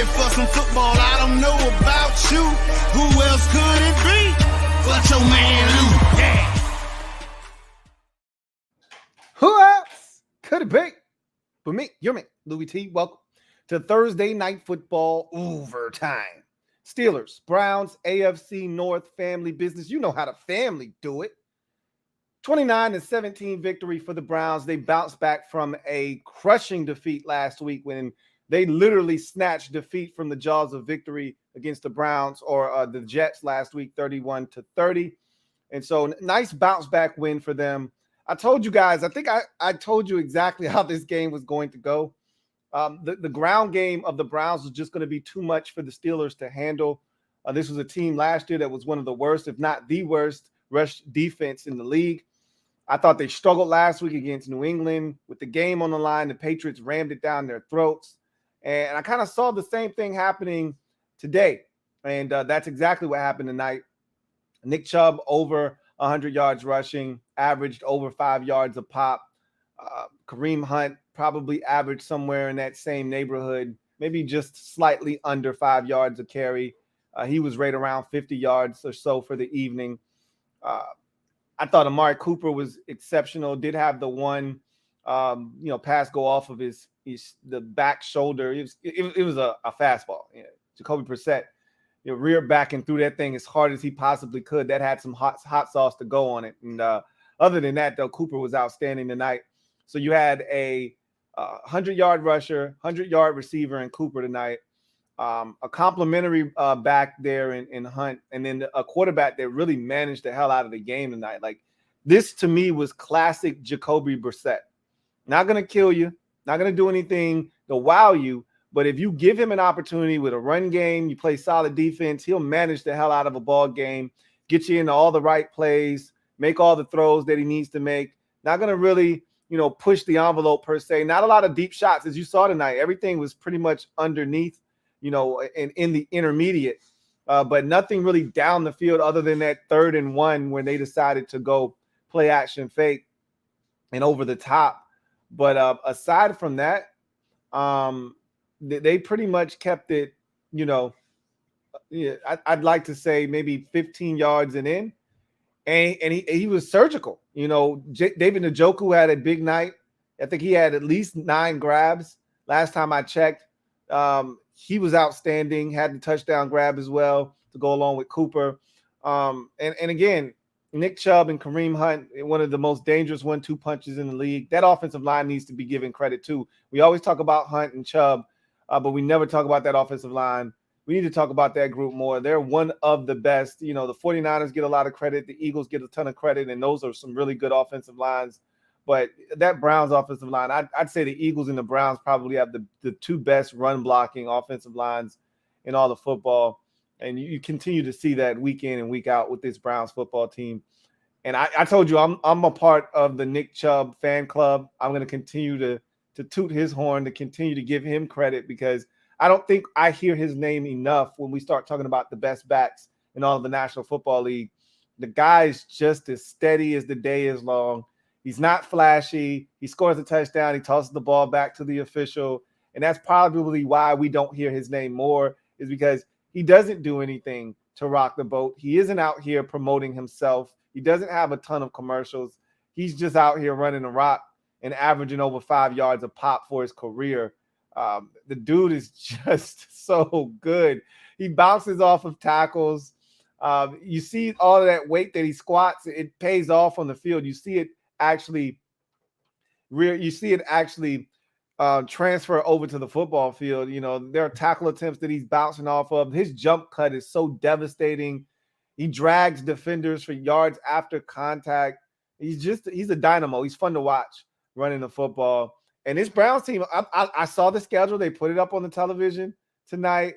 for some football. I don't know about you. Who else could it be but your man Lou? Yeah. Who else could it be but me, your man, Louie T? Welcome to Thursday Night Football Overtime. Steelers, Browns, AFC North family business. You know how the family do it. 29-17 victory for the Browns. They bounced back from a crushing defeat last week when they literally snatched defeat from the jaws of victory against the Browns or the Jets last week, 31-30. And so nice bounce back win for them. I told you guys, I think I told you exactly how this game was going to go. The ground game of the Browns was just going to be too much for the Steelers to handle. This was a team last year that was one of the worst, if not the worst, rush defense in the league. I thought they struggled last week against New England. With the game on the line, the Patriots rammed it down their throats. And I kind of saw the same thing happening today. And that's exactly what happened tonight. Nick Chubb over 100 yards rushing, averaged over 5 yards a pop. Kareem Hunt probably averaged somewhere in that same neighborhood, maybe just slightly under 5 yards a carry. He was right around 50 yards or so for the evening. I thought Amari Cooper was exceptional. Did have the one, pass go off of the back shoulder. It was a fastball. Yeah. Jacoby Brissett, rear back and threw that thing as hard as he possibly could. That had some hot sauce to go on it. And other than that, though, Cooper was outstanding tonight. So you had a 100-yard rusher, 100-yard receiver in Cooper tonight. A complimentary back there in Hunt, and then a quarterback that really managed the hell out of the game tonight. Like, this to me was classic Jacoby Brissett. Not going to kill you, not going to do anything to wow you, but if you give him an opportunity with a run game, you play solid defense, he'll manage the hell out of a ball game, get you into all the right plays, make all the throws that he needs to make. Not going to really, push the envelope per se. Not a lot of deep shots, as you saw tonight. Everything was pretty much underneath, in the intermediate, but nothing really down the field other than that 3rd and 1 when they decided to go play action fake and over the top. But aside from that, they pretty much kept it, I'd like to say maybe 15 yards and in. And he was surgical. David Njoku had a big night. I think he had at least 9 grabs last time I checked. He was outstanding, had the touchdown grab as well to go along with Cooper. And again, Nick Chubb and Kareem Hunt, one of the most dangerous 1-2 punches in the league. That offensive line needs to be given credit too. We always talk about Hunt and Chubb, but we never talk about that offensive line. We need to talk about that group more. They're one of the best. The 49ers get a lot of credit. The Eagles get a ton of credit, and those are some really good offensive lines. But that Browns offensive line, I'd say the Eagles and the Browns probably have the 2 best run-blocking offensive lines in all of football. And you continue to see that week in and week out with this Browns football team. And I told you I'm a part of the Nick Chubb fan club. I'm going to continue to toot his horn, to continue to give him credit, because I don't think I hear his name enough when we start talking about the best backs in all of the National Football League. The guy's just as steady as the day is long. He's not flashy. He scores a touchdown. He tosses the ball back to the official. And that's probably why we don't hear his name more, is because he doesn't do anything to rock the boat. He isn't out here promoting himself. He doesn't have a ton of commercials. He's just out here running a rock and averaging over 5 yards a pop for his career. The dude is just so good. He bounces off of tackles. You see all of that weight that he squats. It pays off on the field. You see it actually transfer over to the football field. There are tackle attempts that he's bouncing off of. His jump cut is so devastating. He drags defenders for yards after contact. He's a dynamo. He's fun to watch running the football. And this Browns team, I saw the schedule. They put it up on the television tonight.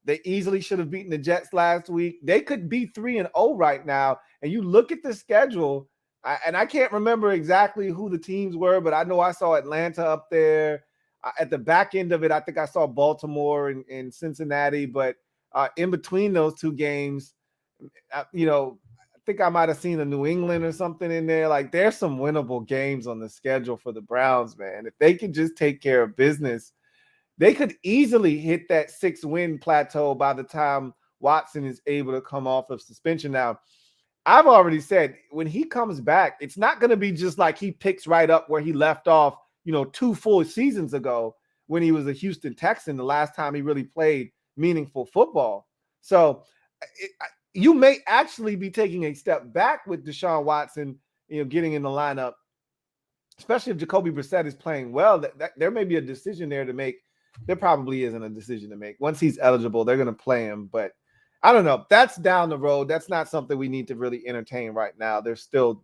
They easily should have beaten the Jets last week. They could be 3-0 right now. And you look at the schedule, and I can't remember exactly who the teams were, but I know I saw Atlanta up there. At the back end of it, I think I saw Baltimore and Cincinnati. But in between those 2 games, I think I might have seen a New England or something in there. Like, there's some winnable games on the schedule for the Browns, man. If they can just take care of business, they could easily hit that 6-win plateau by the time Watson is able to come off of suspension. Now, I've already said when he comes back, it's not going to be just like he picks right up where he left off, 2 full seasons ago when he was a Houston Texan, the last time he really played meaningful football. So you may actually be taking a step back with Deshaun Watson, getting in the lineup, especially if Jacoby Brissett is playing well. That there may be a decision there to make. There probably isn't a decision to make. Once he's eligible, they're going to play him, but I don't know. That's down the road. That's not something we need to really entertain right now. There's still,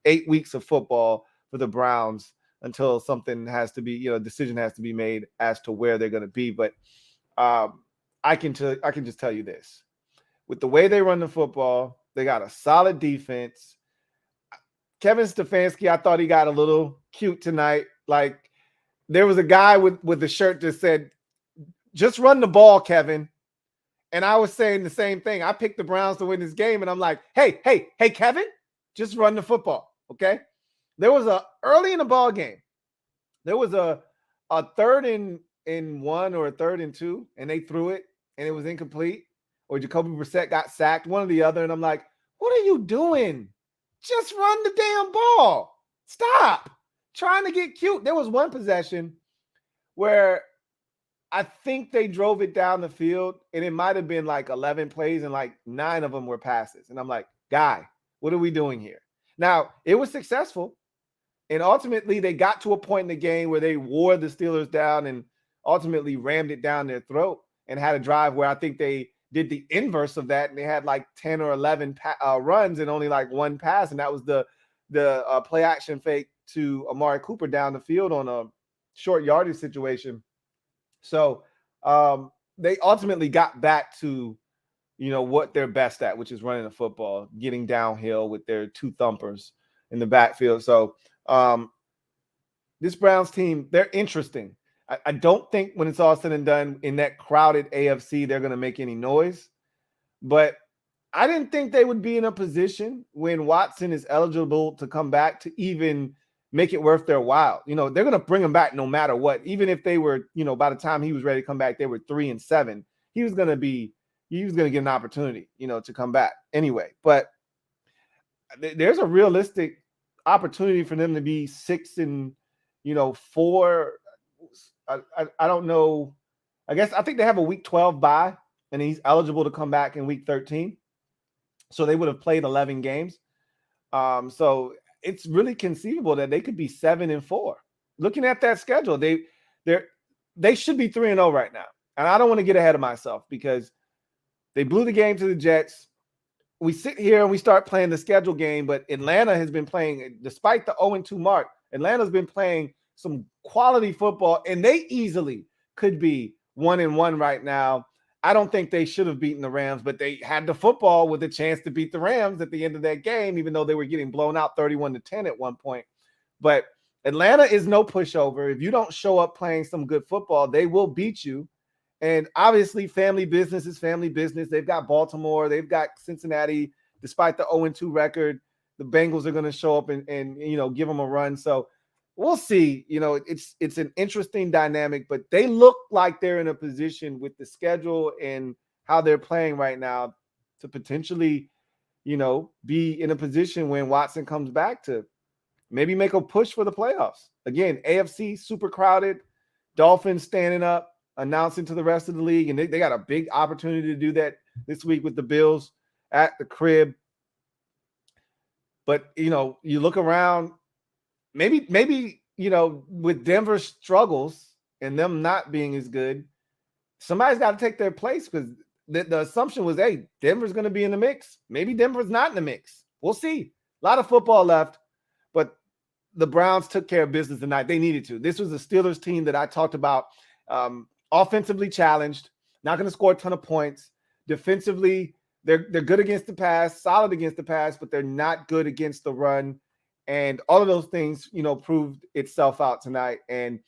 8 weeks of football for the Browns until something has to be, a decision has to be made as to where they're going to be. But I can just tell you this. With the way they run the football, they got a solid defense. Kevin Stefanski, I thought he got a little cute tonight. Like, there was a guy with the shirt that said, "Just run the ball, Kevin." And I was saying the same thing. I picked the Browns to win this game, and I'm like, hey, Kevin, just run the football, okay? There was early in the ball game, there was a 3rd and 1 or a 3rd and 2, and they threw it, and it was incomplete, or Jacoby Brissett got sacked, one or the other, and I'm like, what are you doing? Just run the damn ball. Stop trying to get cute. There was one possession where I think they drove it down the field, and it might have been like 11 plays, and like 9 of them were passes. And I'm like, guy, what are we doing here? Now, it was successful, and ultimately they got to a point in the game where they wore the Steelers down and ultimately rammed it down their throat and had a drive where I think they did the inverse of that, and they had like 10 or 11 runs and only like 1 pass, and that was the play action fake to Amari Cooper down the field on a short yardage situation. So they ultimately got back to, what they're best at, which is running the football, getting downhill with their 2 thumpers in the backfield. So this Browns team, they're interesting. I don't think when it's all said and done in that crowded AFC, they're going to make any noise. But I didn't think they would be in a position when Watson is eligible to come back to even make it worth their while. They're going to bring him back no matter what. Even if they were, by the time he was ready to come back, they were 3-7. He was going to get an opportunity, to come back anyway. But there's a realistic opportunity for them to be 6-4. I don't know. I think they have a week 12 bye, and he's eligible to come back in week 13. So they would have played 11 games. So it's really conceivable that they could be 7-4. Looking at that schedule, they should be 3-0 right now. And I don't want to get ahead of myself because they blew the game to the Jets. We sit here and we start playing the schedule game, but Atlanta has been playing, despite the 0-2 mark, Atlanta's been playing some quality football, and they easily could be 1-1 right now. I don't think they should have beaten the Rams, but they had the football with a chance to beat the Rams at the end of that game, even though they were getting blown out 31-10 at one point. But Atlanta is no pushover. If you don't show up playing some good football, they will beat you. And obviously, family business is family business. They've got Baltimore. They've got Cincinnati. Despite the 0-2 record, the Bengals are going to show up and give them a run. So we'll see. It's an interesting dynamic, but they look like they're in a position with the schedule and how they're playing right now to potentially, be in a position when Watson comes back to maybe make a push for the playoffs. Again, AFC super crowded, Dolphins standing up, announcing to the rest of the league, and they got a big opportunity to do that this week with the Bills at the crib. But, you look around, maybe, with Denver's struggles and them not being as good, somebody's got to take their place because the assumption was, hey, Denver's going to be in the mix. Maybe Denver's not in the mix. We'll see. A lot of football left, but the Browns took care of business tonight. They needed to. This was a Steelers team that I talked about, offensively challenged, not going to score a ton of points. Defensively, they're good against the pass, solid against the pass, but they're not good against the run. And all of those things, proved itself out tonight. And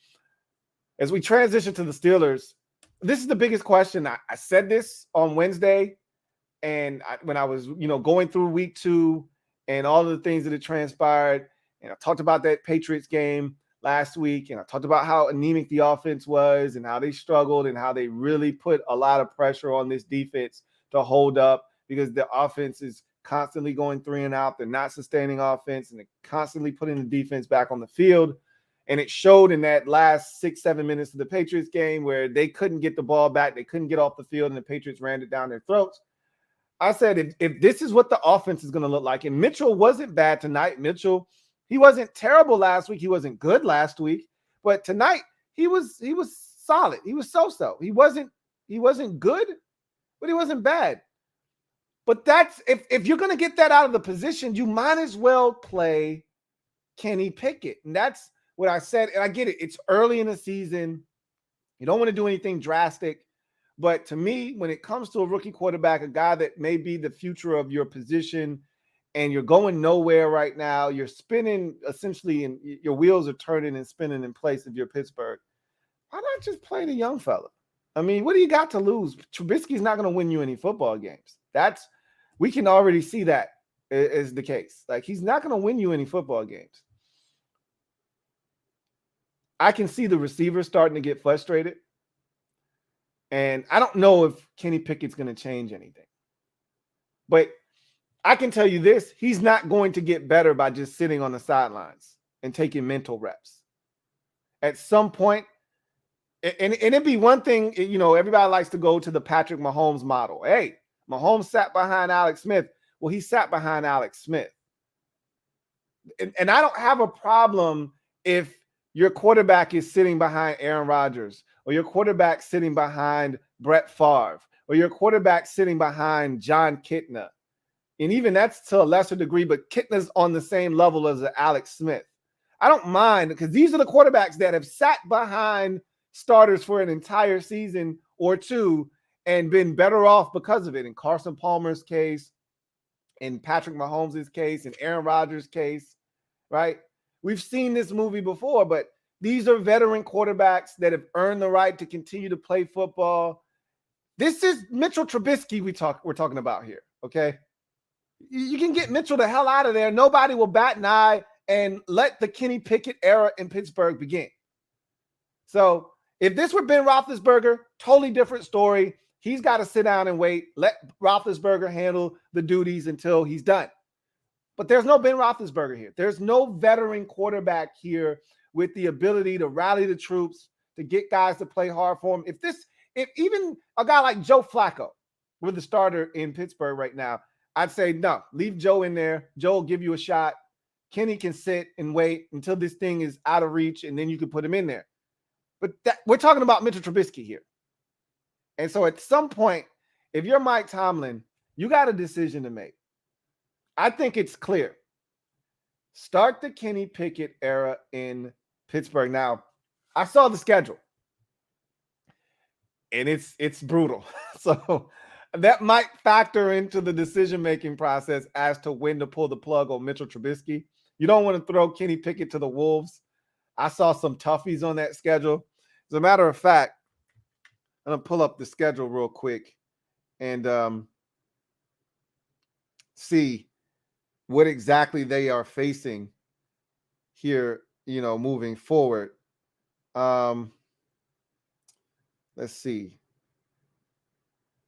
as we transition to the Steelers, this is the biggest question. I said this on Wednesday, and when I was, going through week 2 and all of the things that had transpired, and I talked about that Patriots game last week, and I talked about how anemic the offense was and how they struggled and how they really put a lot of pressure on this defense to hold up because the offense is constantly going 3 and out. They're not sustaining offense, and they're constantly putting the defense back on the field. And it showed in that last 6-7 minutes of the Patriots game where they couldn't get the ball back. They couldn't get off the field, and the Patriots ran it down their throats. I said, if this is what the offense is going to look like, and Mitchell wasn't bad tonight. Mitchell, he wasn't terrible last week. He wasn't good last week. But tonight, he was solid. He was so-so. He wasn't good, but he wasn't bad. But that's if you're going to get that out of the position, you might as well play Kenny Pickett. And that's what I said. And I get it. It's early in the season. You don't want to do anything drastic. But to me, when it comes to a rookie quarterback, a guy that may be the future of your position, and you're going nowhere right now, you're spinning essentially, and your wheels are turning and spinning in place of your Pittsburgh, why not just play the young fella? I mean, what do you got to lose? Trubisky's not going to win you any football games. We can already see that is the case. Like, he's not going to win you any football games. I can see the receivers starting to get frustrated. And I don't know if Kenny Pickett's going to change anything. But I can tell you this, he's not going to get better by just sitting on the sidelines and taking mental reps. At some point, and it'd be one thing, you know, everybody likes to go to the Patrick Mahomes model. Hey, Mahomes sat behind Alex Smith. Well, he sat behind Alex Smith. And I don't have a problem if your quarterback is sitting behind Aaron Rodgers, or your quarterback sitting behind Brett Favre, or your quarterback sitting behind John Kitna. And even that's to a lesser degree, but Kitna's on the same level as Alex Smith. I don't mind, because these are the quarterbacks that have sat behind starters for an entire season or two and been better off because of it. In Carson Palmer's case, in Patrick Mahomes' case, in Aaron Rodgers' case, right? We've seen this movie before, but these are veteran quarterbacks that have earned the right to continue to play football. This is Mitchell Trubisky we're talking about here, okay? You can get Mitchell the hell out of there. Nobody will bat an eye, and let the Kenny Pickett era in Pittsburgh begin. So if this were Ben Roethlisberger, totally different story. He's got to sit down and wait. Let Roethlisberger handle the duties until he's done. But there's no Ben Roethlisberger here. There's no veteran quarterback here with the ability to rally the troops, to get guys to play hard for him. If even a guy like Joe Flacco were the starter in Pittsburgh right now, I'd say no, leave Joe in there. Joe will give you a shot. Kenny can sit and wait until this thing is out of reach, and then you can put him in there. But we're talking about Mitchell Trubisky here. And so at some point, if you're Mike Tomlin, you got a decision to make. I think it's clear. Start the Kenny Pickett era in Pittsburgh. Now, I saw the schedule, and it's brutal. So that might factor into the decision-making process as to when to pull the plug on Mitchell Trubisky. You don't want to throw Kenny Pickett to the wolves. I saw some toughies on that schedule. As a matter of fact, I'm going to pull up the schedule real quick and see what exactly they are facing here, you know, moving forward. Let's see.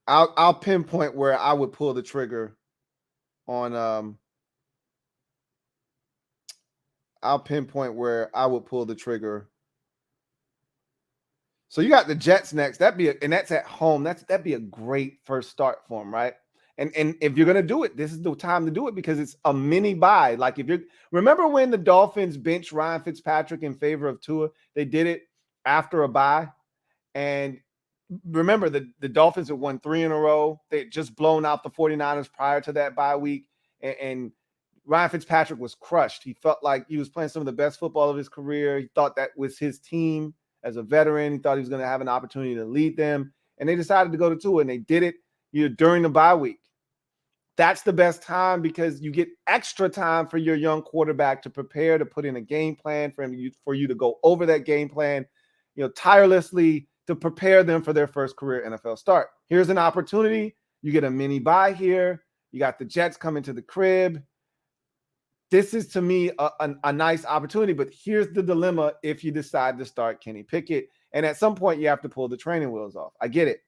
I'll pinpoint where I would pull the trigger on I'll pinpoint where I would pull the trigger. So you got the Jets next. And that's at home. That'd be a great first start for them, right? And if you're gonna do it, this is the time to do it because it's a mini bye. Like remember when the Dolphins benched Ryan Fitzpatrick in favor of Tua? They did it after a bye. And remember, the Dolphins had won 3 in a row. They had just blown out the 49ers prior to that bye week. And Ryan Fitzpatrick was crushed. He felt like he was playing some of the best football of his career. He thought that was his team as a veteran. He thought he was going to have an opportunity to lead them. And they decided to go to Tua, and they did it during the bye week. That's the best time because you get extra time for your young quarterback to prepare, to put in a game plan for you to go over that game plan, tirelessly to prepare them for their first career NFL start. Here's an opportunity. You get a mini bye here. You got the Jets coming to the crib. this is to me a nice opportunity. But here's the dilemma if you decide to start Kenny Pickett. And at some point, you have to pull the training wheels off. I get it.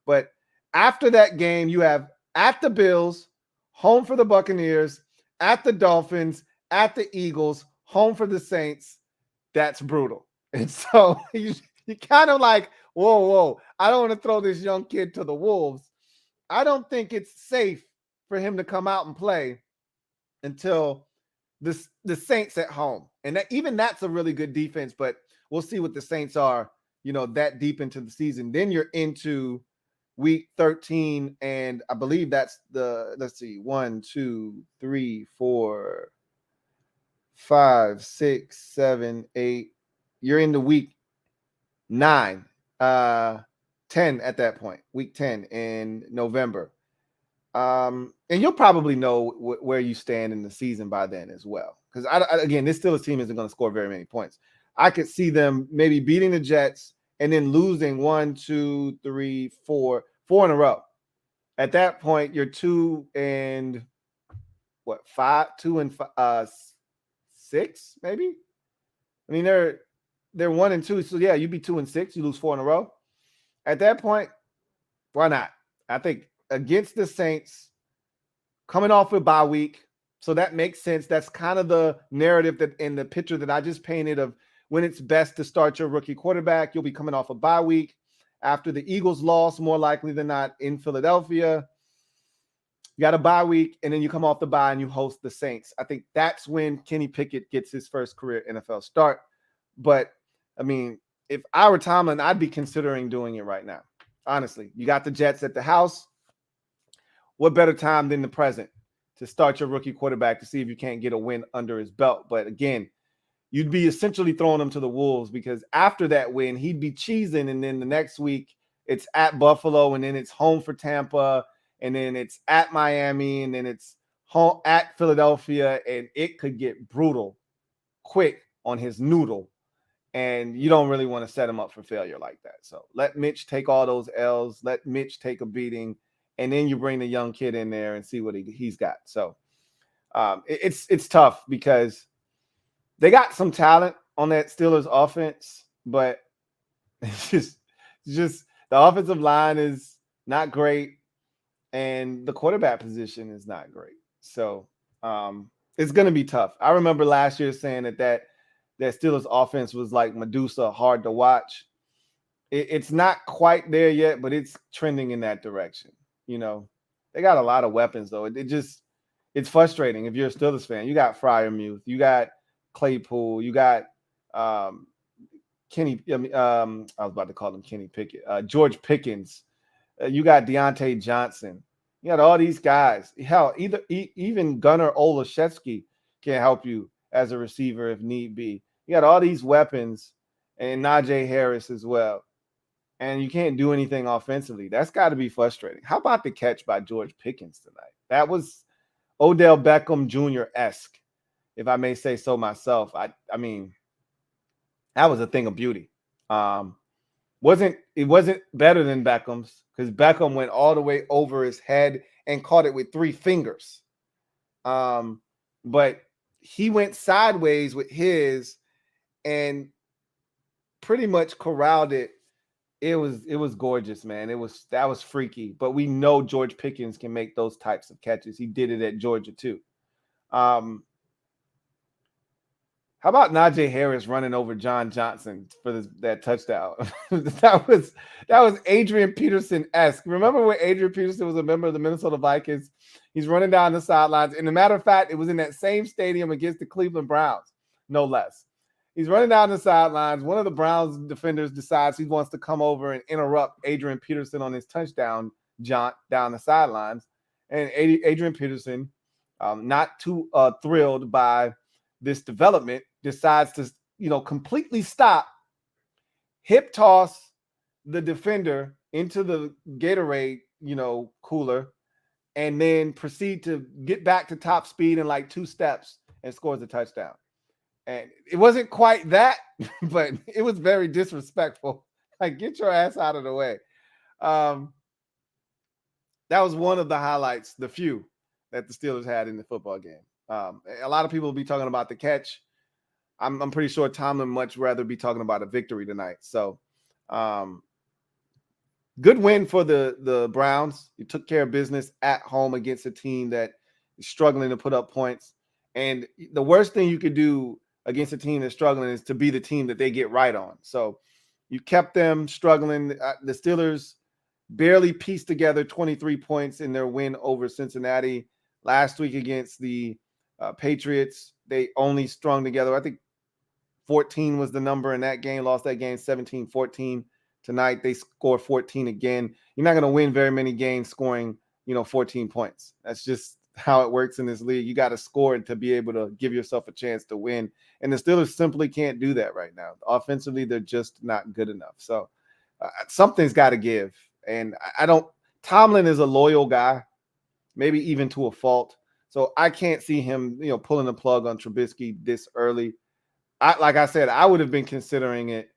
But after that game, you have at the Bills, home for the Buccaneers, at the Dolphins, at the Eagles, home for the Saints. That's brutal. And so you kind of like, whoa, I don't want to throw this young kid to the wolves. I don't think it's safe for him to come out and play until the Saints at home. And even that's a really good defense, but we'll see what the Saints are, that deep into the season. Then you're into week 13, and I believe that's let's see, 1, 2, 3, 4, 5, 6, 7, 8. You're into week 9, 10 at that point, week 10 in November. And you'll probably know where you stand in the season by then as well. Because again, this Steelers team isn't going to score very many points. I could see them maybe beating the Jets and then losing 1, 2, 3, 4 in a row. At that point, you're 2 and 6, maybe. I mean, they're 1 and 2. So yeah, you'd be 2 and 6. You lose 4 in a row. At that point, why not? I think against the Saints, coming off a bye week, so that makes sense. That's kind of the narrative that in the picture that I just painted of when it's best to start your rookie quarterback. You'll be coming off a bye week after the Eagles loss, more likely than not, in Philadelphia. You got a bye week, and then you come off the bye and you host the Saints. I think that's when Kenny Pickett gets his first career NFL start. But, I mean, if I were Tomlin, I'd be considering doing it right now. Honestly, you got the Jets at the house. What better time than the present to start your rookie quarterback to see if you can't get a win under his belt? But again, you'd be essentially throwing him to the wolves, because after that win, he'd be cheesing. And then the next week it's at Buffalo, and then it's home for Tampa, and then it's at Miami, and then it's home at Philadelphia. And it could get brutal quick on his noodle. And you don't really want to set him up for failure like that. So let Mitch take all those L's. Let Mitch take a beating. And then you bring the young kid in there and see what he's got. So it's tough because they got some talent on that Steelers offense, but it's just the offensive line is not great, and the quarterback position is not great. So it's going to be tough. I remember last year saying that Steelers offense was like Medusa, hard to watch. It's not quite there yet, but it's trending in that direction. They got a lot of weapons, though. It's frustrating if you're a Steelers fan. You got Freiermuth, you got Claypool, you got Kenny. I was about to call him Kenny Pickett. George Pickens. You got Deontay Johnson. You got all these guys. Hell, even Gunnar Olszewski can help you as a receiver if need be. You got all these weapons, and Najee Harris as well. And you can't do anything offensively. That's got to be frustrating. How about the catch by George Pickens tonight? That was Odell Beckham Jr.-esque, if I may say so myself. I mean, that was a thing of beauty. It wasn't better than Beckham's, because Beckham went all the way over his head and caught it with 3 fingers. But he went sideways with his and pretty much corralled it. It was gorgeous, man. That was freaky. But we know George Pickens can make those types of catches. He did it at Georgia too. How about Najee Harris running over John Johnson for that touchdown? that was Adrian Peterson-esque. Remember when Adrian Peterson was a member of the Minnesota Vikings? He's running down the sidelines. And as a matter of fact, it was in that same stadium against the Cleveland Browns, no less. He's running down the sidelines. One of the Browns defenders decides he wants to come over and interrupt Adrian Peterson on his touchdown jaunt down the sidelines. And Adrian Peterson, not too thrilled by this development, decides to, completely stop, hip toss the defender into the Gatorade, cooler, and then proceed to get back to top speed in like 2 steps and scores a touchdown. And it wasn't quite that, but it was very disrespectful. Like, get your ass out of the way. That was one of the highlights, the few that the Steelers had in the football game. A lot of people will be talking about the catch. I'm pretty sure Tomlin much rather be talking about a victory tonight. So good win for the Browns. You took care of business at home against a team that is struggling to put up points. And the worst thing you could do against a team that's struggling is to be the team that they get right on. So you kept them struggling. The Steelers barely pieced together 23 points in their win over Cincinnati last week against the Patriots. They only strung together, I think 14 was the number in that game, lost that game 17-14. Tonight they score 14 again. You're not going to win very many games scoring, 14 points. That's just how it works in this league. You got to score to be able to give yourself a chance to win. And the Steelers simply can't do that right now. Offensively, they're just not good enough. So something's got to give. And Tomlin is a loyal guy, maybe even to a fault. So I can't see him, pulling the plug on Trubisky this early. Like I said, I would have been considering it.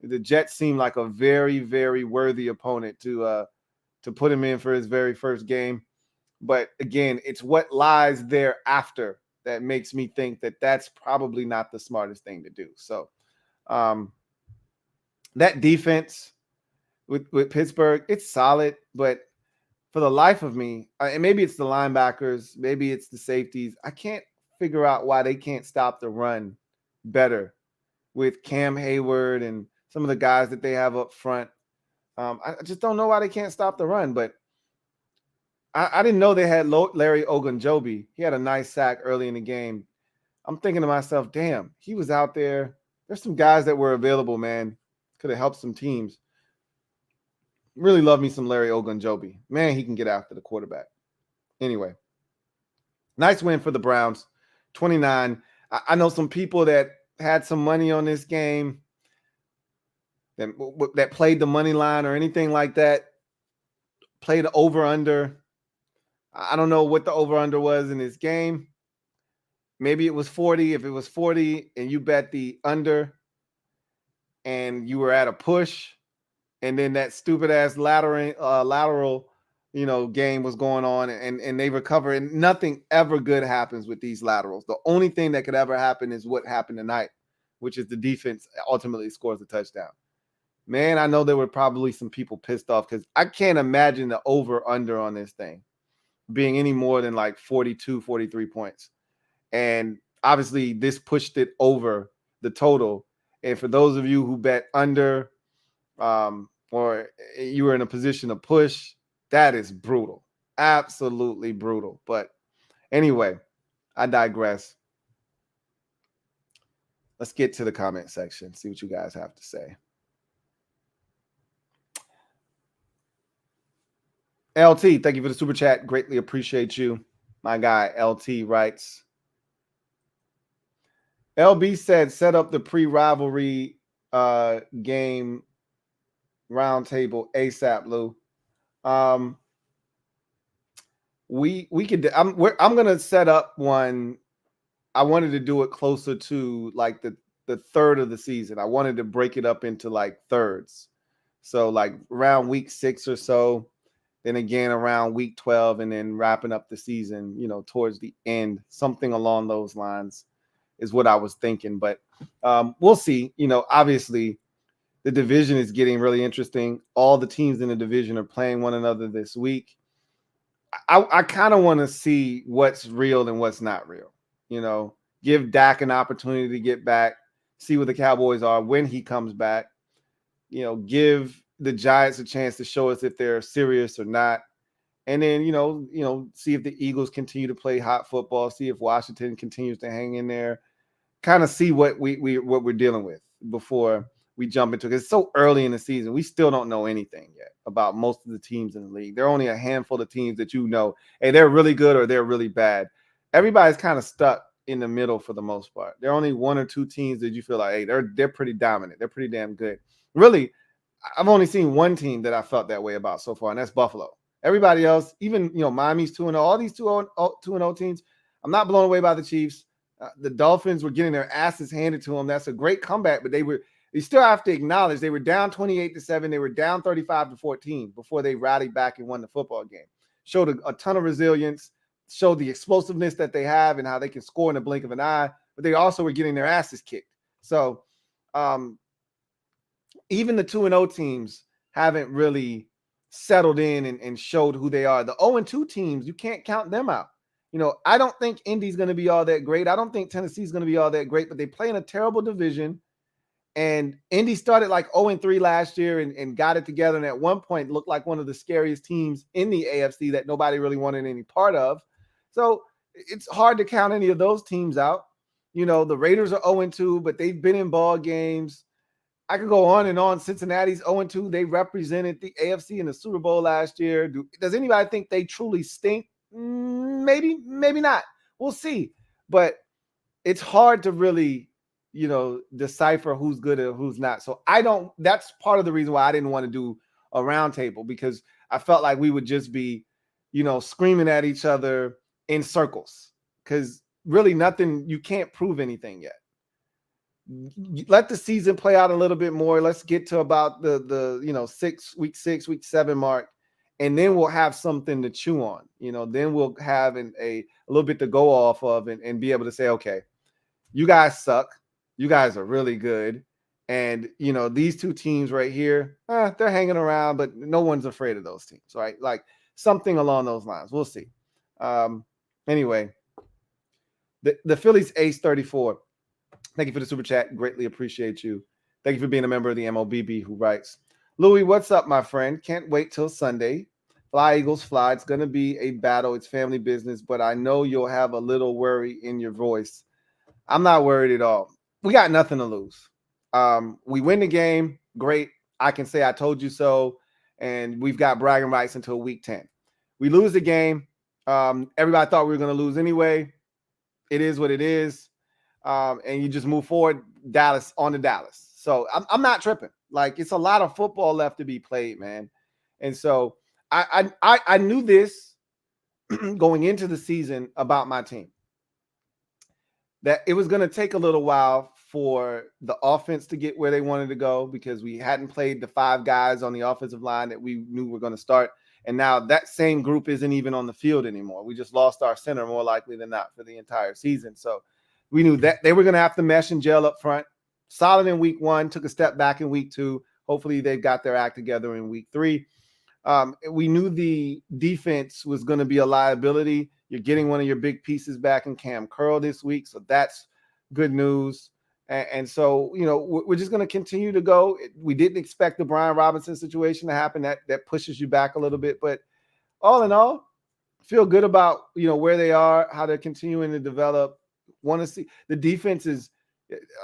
The Jets seem like a very, very worthy opponent to put him in for his very first game. But again, it's what lies thereafter that makes me think that that's probably not the smartest thing to do. So that defense with Pittsburgh, it's solid, but for the life of me, and maybe it's the linebackers, maybe it's the safeties, I can't figure out why they can't stop the run better with Cam Hayward and some of the guys that they have up front. I just don't know why they can't stop the run, but I didn't know they had Larry Ogunjobi. He had a nice sack early in the game. I'm thinking to myself, damn, he was out there. There's some guys that were available, man. Could have helped some teams. Really love me some Larry Ogunjobi. Man, he can get after the quarterback. Anyway, nice win for the Browns, 29. I know some people that had some money on this game that played the money line or anything like that, played over-under. I don't know what the over-under was in this game. Maybe it was 40. If it was 40 and you bet the under and you were at a push, and then that stupid-ass lateral, game was going on, and they recover, and nothing ever good happens with these laterals. The only thing that could ever happen is what happened tonight, which is the defense ultimately scores a touchdown. Man, I know there were probably some people pissed off because I can't imagine the over-under on this thing being any more than like 42, 43 points. And obviously this pushed it over the total. And for those of you who bet under or you were in a position to push, that is brutal. Absolutely brutal. But anyway, I digress. Let's get to the comment section, see what you guys have to say. LT, thank you for the super chat. Greatly appreciate you. My guy, LT, writes, LB said, set up the pre-rivalry game roundtable ASAP, Lou. We could. I'm gonna set up one. I wanted to do it closer to like the third of the season. I wanted to break it up into like thirds. So like around week 6 or so, then again around week 12, and then wrapping up the season, towards the end, something along those lines is what I was thinking. But we'll see. Obviously the division is getting really interesting. All the teams in the division are playing one another this week. I kind of want to see what's real and what's not real. Give Dak an opportunity to get back, see what the Cowboys are when he comes back. Give the Giants a chance to show us if they're serious or not. And then, see if the Eagles continue to play hot football, see if Washington continues to hang in there, kind of see what we're dealing with before we jump into it. It's so early in the season. We still don't know anything yet about most of the teams in the league. There are only a handful of teams that hey, they're really good or they're really bad. Everybody's kind of stuck in the middle for the most part. There are only 1 or 2 teams that you feel like, hey, they're pretty dominant. They're pretty damn good. Really, I've only seen one team that I felt that way about so far, and that's Buffalo. Everybody else, even Miami's 2-0, all these 2-0 teams, I'm not blown away by the Chiefs. The Dolphins were getting their asses handed to them. That's a great comeback, but they still have to acknowledge they were down 28-7. They were down 35-14 before they rallied back and won the football game. Showed a ton of resilience. show the explosiveness that they have and how they can score in the blink of an eye, but they also were getting their asses kicked. So even the 2-0 teams haven't really settled in and showed who they are. The 0-2 teams, you can't count them out. I don't think Indy's going to be all that great. I don't think Tennessee's going to be all that great, but they play in a terrible division. And Indy started like 0-3 last year and got it together. And at one point looked like one of the scariest teams in the AFC that nobody really wanted any part of. So it's hard to count any of those teams out. The Raiders are 0-2, but they've been in ball games. I could go on and on. Cincinnati's 0-2. They represented the AFC in the Super Bowl last year. Does anybody think they truly stink? Maybe not. We'll see. But it's hard to really, decipher who's good and who's not. So that's part of the reason why I didn't want to do a roundtable, because I felt like we would just be, screaming at each other in circles, because really nothing, you can't prove anything yet. Let the season play out a little bit more. Let's get to about the week 6, week 7 mark. And then we'll have something to chew on, then we'll have a little bit to go off of and be able to say, okay, you guys suck. You guys are really good. And, these two teams right here, they're hanging around, but no one's afraid of those teams, right? Like something along those lines. We'll see. Anyway, the Phillies Ace 34. Thank you for the super chat. Greatly appreciate you. Thank you for being a member of the MOBB, who writes, Louie, what's up, my friend? Can't wait till Sunday. Fly, Eagles, fly. It's going to be a battle. It's family business, but I know you'll have a little worry in your voice. I'm not worried at all. We got nothing to lose. We win the game. Great. I can say I told you so. And we've got bragging rights until week 10. We lose the game. Everybody thought we were going to lose anyway. It is what it is. And you just move forward, Dallas on to Dallas. So I'm not tripping. Like, it's a lot of football left to be played, man. And so I knew this going into the season about my team, that it was going to take a little while for the offense to get where they wanted to go, because we hadn't played the 5 guys on the offensive line that we knew were going to start. And now that same group isn't even on the field anymore. We just lost our center more likely than not for the entire season. So we knew that they were going to have to mesh and gel up front. Solid in week 1, took a step back in week 2. Hopefully they've got their act together in week 3. We knew the defense was going to be a liability. You're getting one of your big pieces back in Cam Curl this week, so that's good news. And so, we're just going to continue to go. We didn't expect the Brian Robinson situation to happen. That pushes you back a little bit. But all in all, feel good about, where they are, how they're continuing to develop. Want to see the defense is –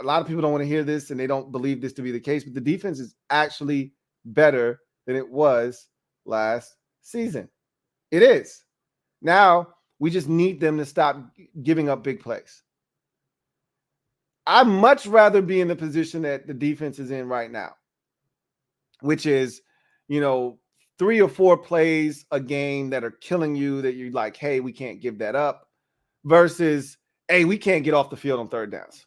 a lot of people don't want to hear this and they don't believe this to be the case, but the defense is actually better than it was last season. It is. Now we just need them to stop giving up big plays. I'd much rather be in the position that the defense is in right now, which is, 3 or 4 plays a game that are killing you, that you're like, hey, we can't give that up, versus, hey, we can't get off the field on third downs.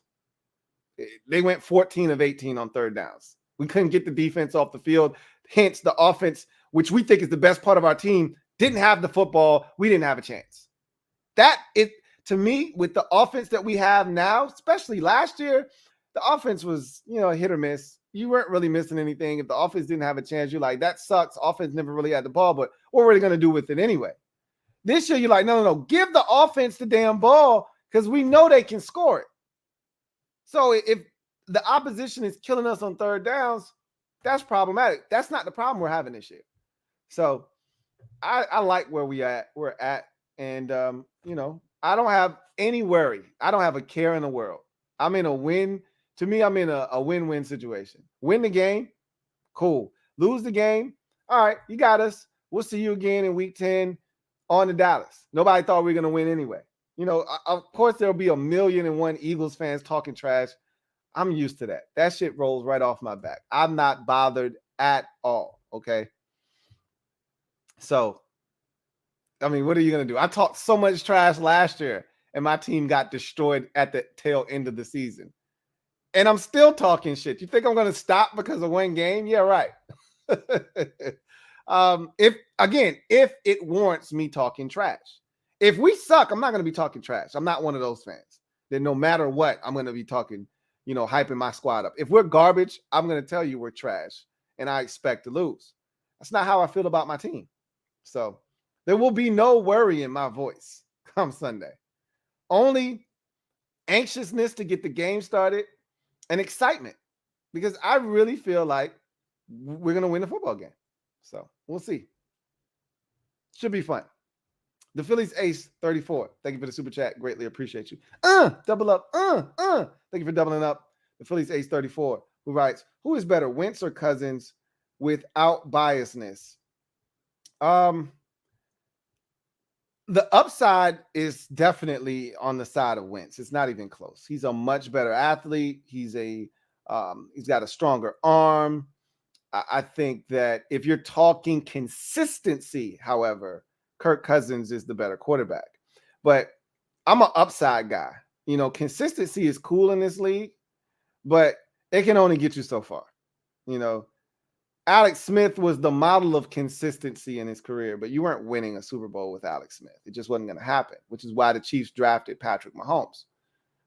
They went 14 of 18 on third downs. We couldn't get the defense off the field. Hence, the offense, which we think is the best part of our team, didn't have the football. We didn't have a chance. That is, to me, with the offense that we have now, especially last year, the offense was, hit or miss. You weren't really missing anything. If the offense didn't have a chance, you're like, that sucks. Offense never really had the ball, but what were they going to do with it anyway? This year, you're like, no. Give the offense the damn ball, because we know they can score it. So if the opposition is killing us on third downs, that's problematic. That's not the problem we're having this year. So I like where we're at. And, I don't have any worry. I don't have a care in the world. I'm in a win. To me, I'm in a win-win situation. Win the game, cool. Lose the game, all right, you got us. We'll see you again in week 10 on to Dallas. Nobody thought we were going to win anyway. Of course, there'll be 1,000,001 Eagles fans talking trash. I'm used to that. That shit rolls right off my back. I'm not bothered at all, okay? So, what are you going to do? I talked so much trash last year, and my team got destroyed at the tail end of the season. And I'm still talking shit. You think I'm going to stop because of one game? Yeah, right. If it warrants me talking trash. If we suck, I'm not going to be talking trash. I'm not one of those fans. Then no matter what, I'm going to be talking, hyping my squad up. If we're garbage, I'm going to tell you we're trash and I expect to lose. That's not how I feel about my team. So there will be no worry in my voice come Sunday. Only anxiousness to get the game started and excitement, because I really feel like we're going to win the football game. So we'll see. Should be fun. The Phillies ace 34. Thank you for the super chat. Greatly appreciate you. Double up. Thank you for doubling up. The Phillies ace 34, who writes, who is better, Wentz or Cousins without biasness? The upside is definitely on the side of Wentz. It's not even close. He's a much better athlete. He's got a stronger arm. I think that if you're talking consistency, however, Kirk Cousins is the better quarterback. But I'm an upside guy. Consistency is cool in this league, but it can only get you so far. Alex Smith was the model of consistency in his career, but you weren't winning a Super Bowl with Alex Smith. It just wasn't going to happen, which is why the Chiefs drafted Patrick Mahomes,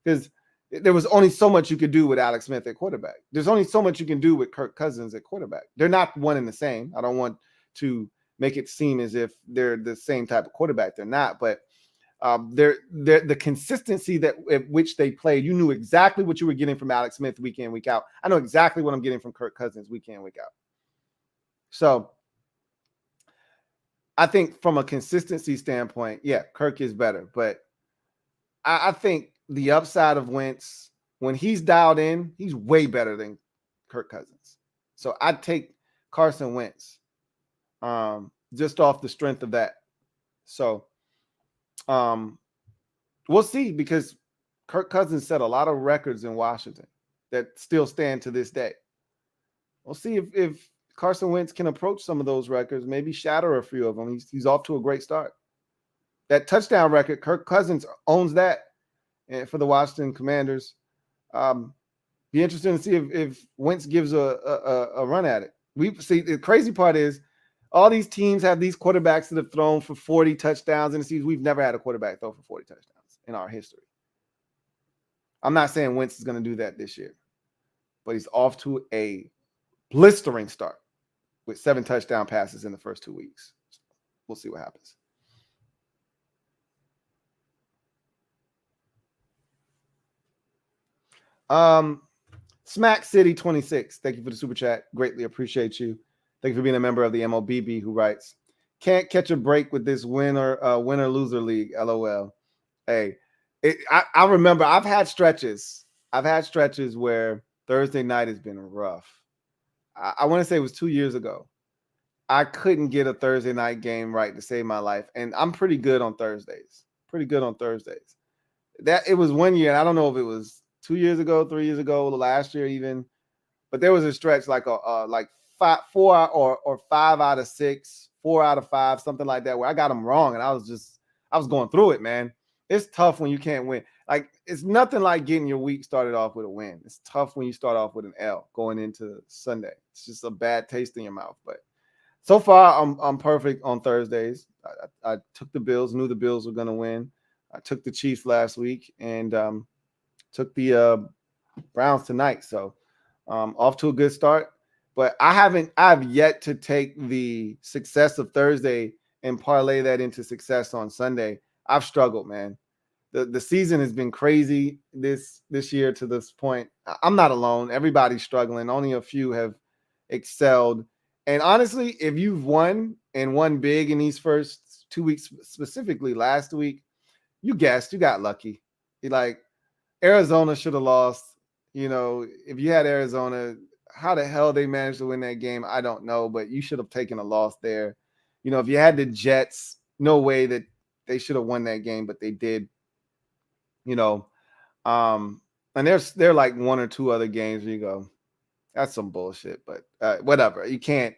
because there was only so much you could do with Alex Smith at quarterback. There's only so much you can do with Kirk Cousins at quarterback. They're not one and the same. I don't want to make it seem as if they're the same type of quarterback. They're not, but they're the consistency that at which they played. You knew exactly what you were getting from Alex Smith week in, week out. I know exactly what I'm getting from Kirk Cousins week in, week out. So I think from a consistency standpoint, yeah, Kirk is better. But I think the upside of Wentz, when he's dialed in, he's way better than Kirk Cousins. So I'd take Carson Wentz just off the strength of that. So we'll see, because Kirk Cousins set a lot of records in Washington that still stand to this day. We'll see if Carson Wentz can approach some of those records, maybe shatter a few of them. He's off to a great start. That touchdown record, Kirk Cousins owns that for the Washington Commanders. Be interesting to see if Wentz gives a run at it. We see the crazy part is all these teams have these quarterbacks that have thrown for 40 touchdowns in the season. We've never had a quarterback throw for 40 touchdowns in our history. I'm not saying Wentz is going to do that this year, but he's off to a blistering start with 7 touchdown passes in the first 2 weeks. We'll see what happens. Smack City 26. Thank you for the super chat. Greatly appreciate you. Thank you for being a member of the MOBB, who writes, can't catch a break with this winner loser league. LOL. Hey, I remember I've had stretches where Thursday night has been rough. I want to say it was 2 years ago. I couldn't get a Thursday night game right to save my life. And I'm pretty good on Thursdays. That it was 1 year. And I don't know if it was 2 years ago, 3 years ago, last year even. But there was a stretch like 4 or 5 out of 6, 4 out of 5, something like that, where I got them wrong. And I was going through it, man. It's tough when you can't win. Like, it's nothing like getting your week started off with a win. It's tough when you start off with an L going into Sunday. It's just a bad taste in your mouth. But so far, I'm perfect on Thursdays. I took the Bills, knew the Bills were going to win. I took the Chiefs last week and took the Browns tonight. So off to a good start. But I've yet to take the success of Thursday and parlay that into success on Sunday. I've struggled, man. The season has been crazy this year to this point. I'm not alone. Everybody's struggling. Only a few have excelled. And honestly, if you've won and won big in these first 2 weeks, specifically last week, you guessed, you got lucky. Like, Arizona should have lost. If you had Arizona, how the hell they managed to win that game, I don't know, but you should have taken a loss there. If you had the Jets, no way that they should have won that game, but they did. And there's like 1 or 2 other games where you go, that's some bullshit, but whatever. You can't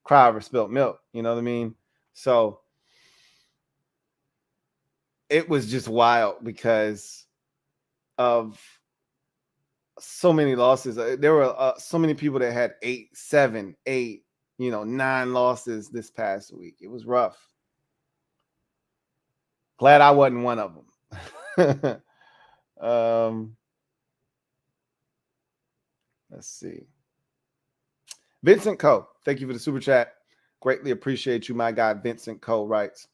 cry over spilt milk. You know what I mean? So it was just wild because of so many losses. There were so many people that had 8, 7, 8, 9 losses this past week. It was rough. Glad I wasn't one of them. Let's see. Vincent Coe, thank you for the super chat. Greatly appreciate you, my guy. Vincent Coe writes,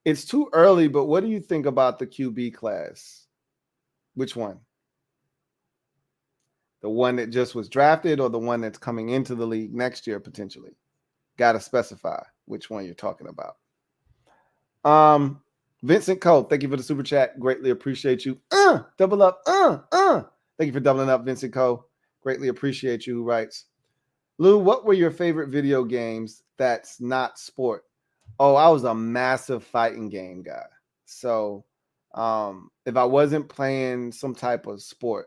it's too early, but what do you think about the QB class? Which one? The one that just was drafted or the one that's coming into the league next year potentially? Got to specify which one you're talking about. Vincent Coe, thank you for the super chat. Greatly appreciate you. Double up. Thank you for doubling up, Vincent Coe. Greatly appreciate you. Who writes, Lou, what were your favorite video games that's not sport? Oh, I was a massive fighting game guy. So if I wasn't playing some type of sport,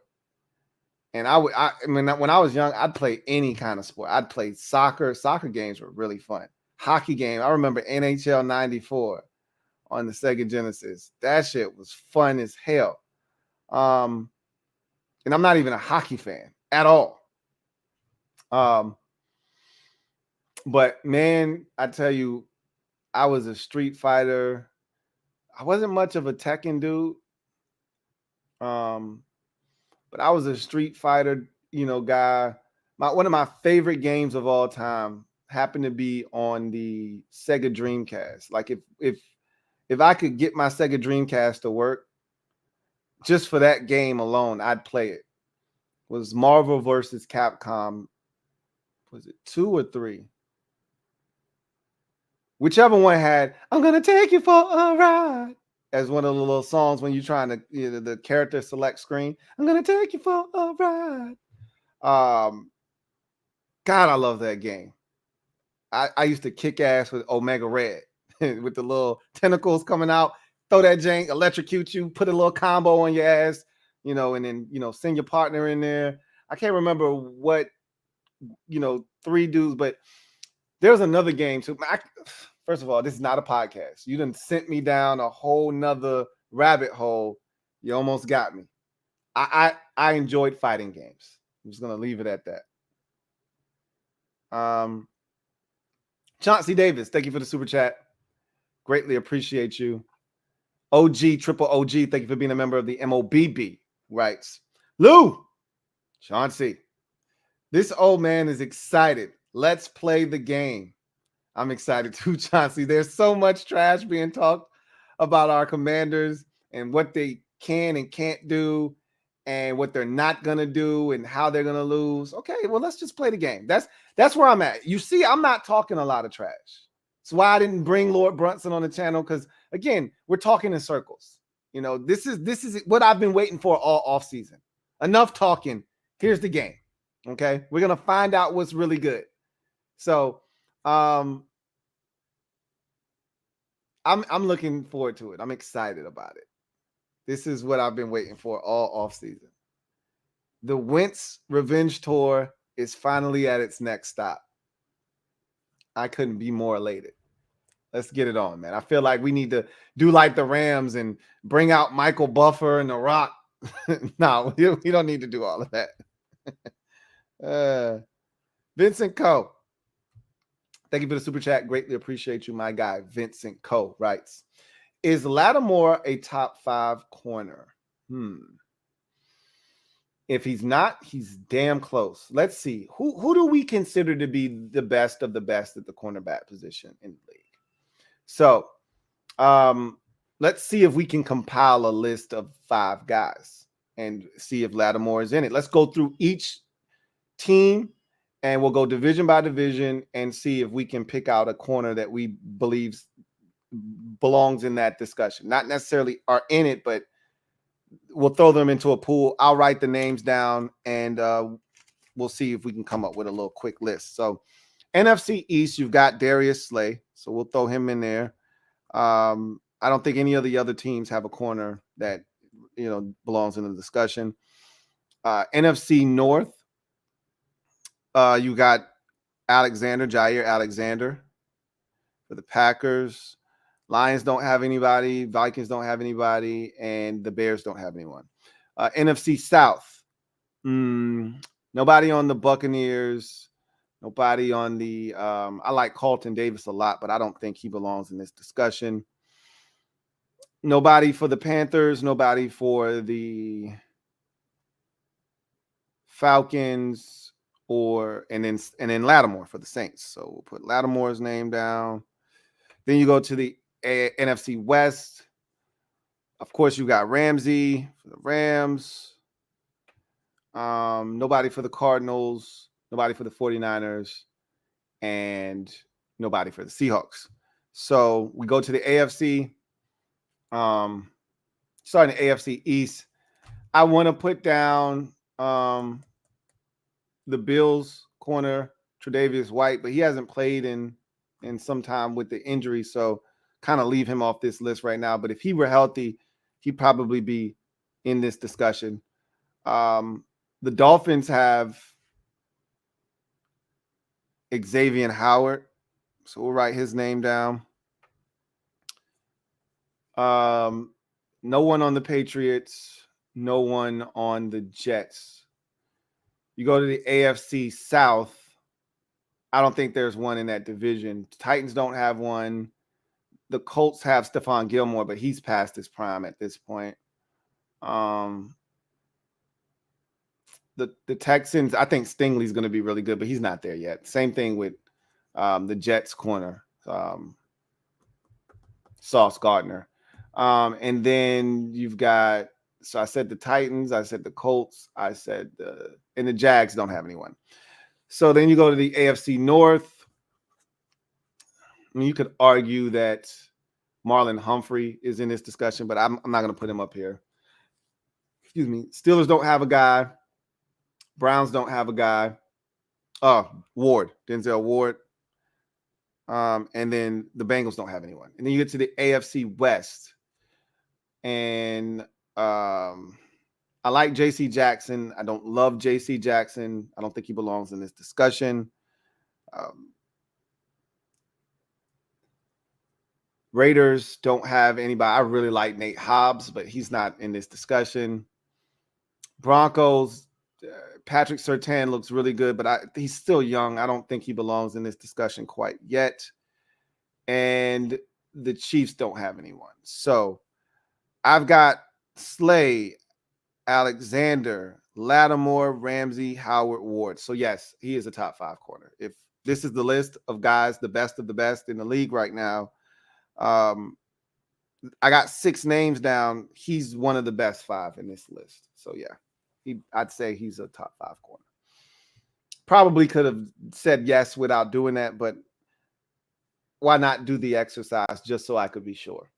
and I mean, when I was young, I'd play any kind of sport. I'd play soccer. Soccer games were really fun. Hockey game. I remember NHL 94 on the Sega Genesis. That shit was fun as hell. And I'm not even a hockey fan at all. But man, I tell you, I was a Street Fighter. I wasn't much of a Tekken dude. But I was a Street Fighter, guy. One of my favorite games of all time happened to be on the Sega Dreamcast. Like if I could get my Sega Dreamcast to work, just for that game alone, I'd play it. It was Marvel versus Capcom. Was it 2 or 3? Whichever one had, I'm gonna take you for a ride, as one of the little songs when you're trying to, the character select screen. I'm gonna take you for a ride. God, I love that game. I used to kick ass with Omega Red with the little tentacles coming out, throw that jank, electrocute you, put a little combo on your ass, and then, send your partner in there. I can't remember what, 3 dudes, but there's another game too. First of all, this is not a podcast. You done sent me down a whole nother rabbit hole. You almost got me. I enjoyed fighting games. I'm just gonna leave it at that. Chauncey Davis, thank you for the super chat. Greatly appreciate you. OG, triple OG, thank you for being a member of the MOBB. Writes, Lou, Chauncey, this old man is excited. Let's play the game. I'm excited too, Chauncey. There's so much trash being talked about our Commanders and what they can and can't do and what they're not going to do and how they're going to lose. Okay, well, let's just play the game. That's where I'm at. You see, I'm not talking a lot of trash. That's why I didn't bring Lord Brunson on the channel, because, again, we're talking in circles. This is what I've been waiting for all offseason. Enough talking. Here's the game. Okay? We're going to find out what's really good. So, I'm looking forward to it. I'm excited about it. This is what I've been waiting for all offseason. The Wentz Revenge Tour is finally at its next stop. I couldn't be more elated. Let's get it on, man. I feel like we need to do like the Rams and bring out Michael Buffer and The Rock. No, we don't need to do all of that. Vincent Coe, thank you for the super chat. Greatly appreciate you, my guy. Vincent Coe writes, is Lattimore a top 5 corner? If he's not, he's damn close. Let's see. Who do we consider to be the best of the best at the cornerback position in the league? So let's see if we can compile a list of 5 guys and see if Lattimore is in it. Let's go through each team and we'll go division by division and see if we can pick out a corner that we believe belongs in that discussion. Not necessarily are in it, but we'll throw them into a pool. I'll write the names down and we'll see if we can come up with a little quick list. So NFC East, you've got Darius Slay. So we'll throw him in there. I don't think any of the other teams have a corner that, belongs in the discussion. NFC North, you got Jair Alexander for the Packers. Lions don't have anybody. Vikings don't have anybody. And the Bears don't have anyone. NFC South, nobody on the Buccaneers. Nobody on the I like Carlton Davis a lot, but I don't think he belongs in this discussion. Nobody for the Panthers, nobody for the Falcons, and then Lattimore for the Saints. So we'll put Lattimore's name down. Then you go to the NFC West. Of course, you got Ramsey for the Rams. Nobody for the Cardinals, nobody for the 49ers, and nobody for the Seahawks. So we go to the AFC. Starting the AFC East. I want to put down the Bills corner, Tre'Davious White, but he hasn't played in some time with the injury, so kind of leave him off this list right now. But if he were healthy, he'd probably be in this discussion. The Dolphins have Xavier Howard, so we'll write his name down. No one on the Patriots, no one on the Jets. You go to the AFC South, I don't think there's one in that division. Titans don't have one. The Colts have Stephon Gilmore, but he's past his prime at this point. The Texans, I think Stingley's going to be really good, but he's not there yet. Same thing with the Jets corner, Sauce Gardner. And then you've got, so I said the Titans, I said the Colts, I said and the Jags don't have anyone. So then you go to the AFC North. I mean, you could argue that Marlon Humphrey is in this discussion, but I'm not going to put him up here. Excuse me. Steelers don't have a guy. Browns don't have a guy. Ward, Denzel Ward. And then the Bengals don't have anyone. And then you get to the AFC West. And I like J.C. Jackson. I don't love J.C. Jackson. I don't think he belongs in this discussion. Raiders don't have anybody. I really like Nate Hobbs, but he's not in this discussion. Broncos, Patrick Surtain looks really good, but he's still young. I don't think he belongs in this discussion quite yet. And the Chiefs don't have anyone. So I've got Slay, Alexander, Lattimore, Ramsey, Howard, Ward. So yes, he is a top 5 corner. If this is the list of guys, the best of the best in the league right now, I got 6 names down. He's one of the best 5 in this list. So yeah, I'd say he's a top 5 corner. Probably could have said yes without doing that, but why not do the exercise just so I could be sure?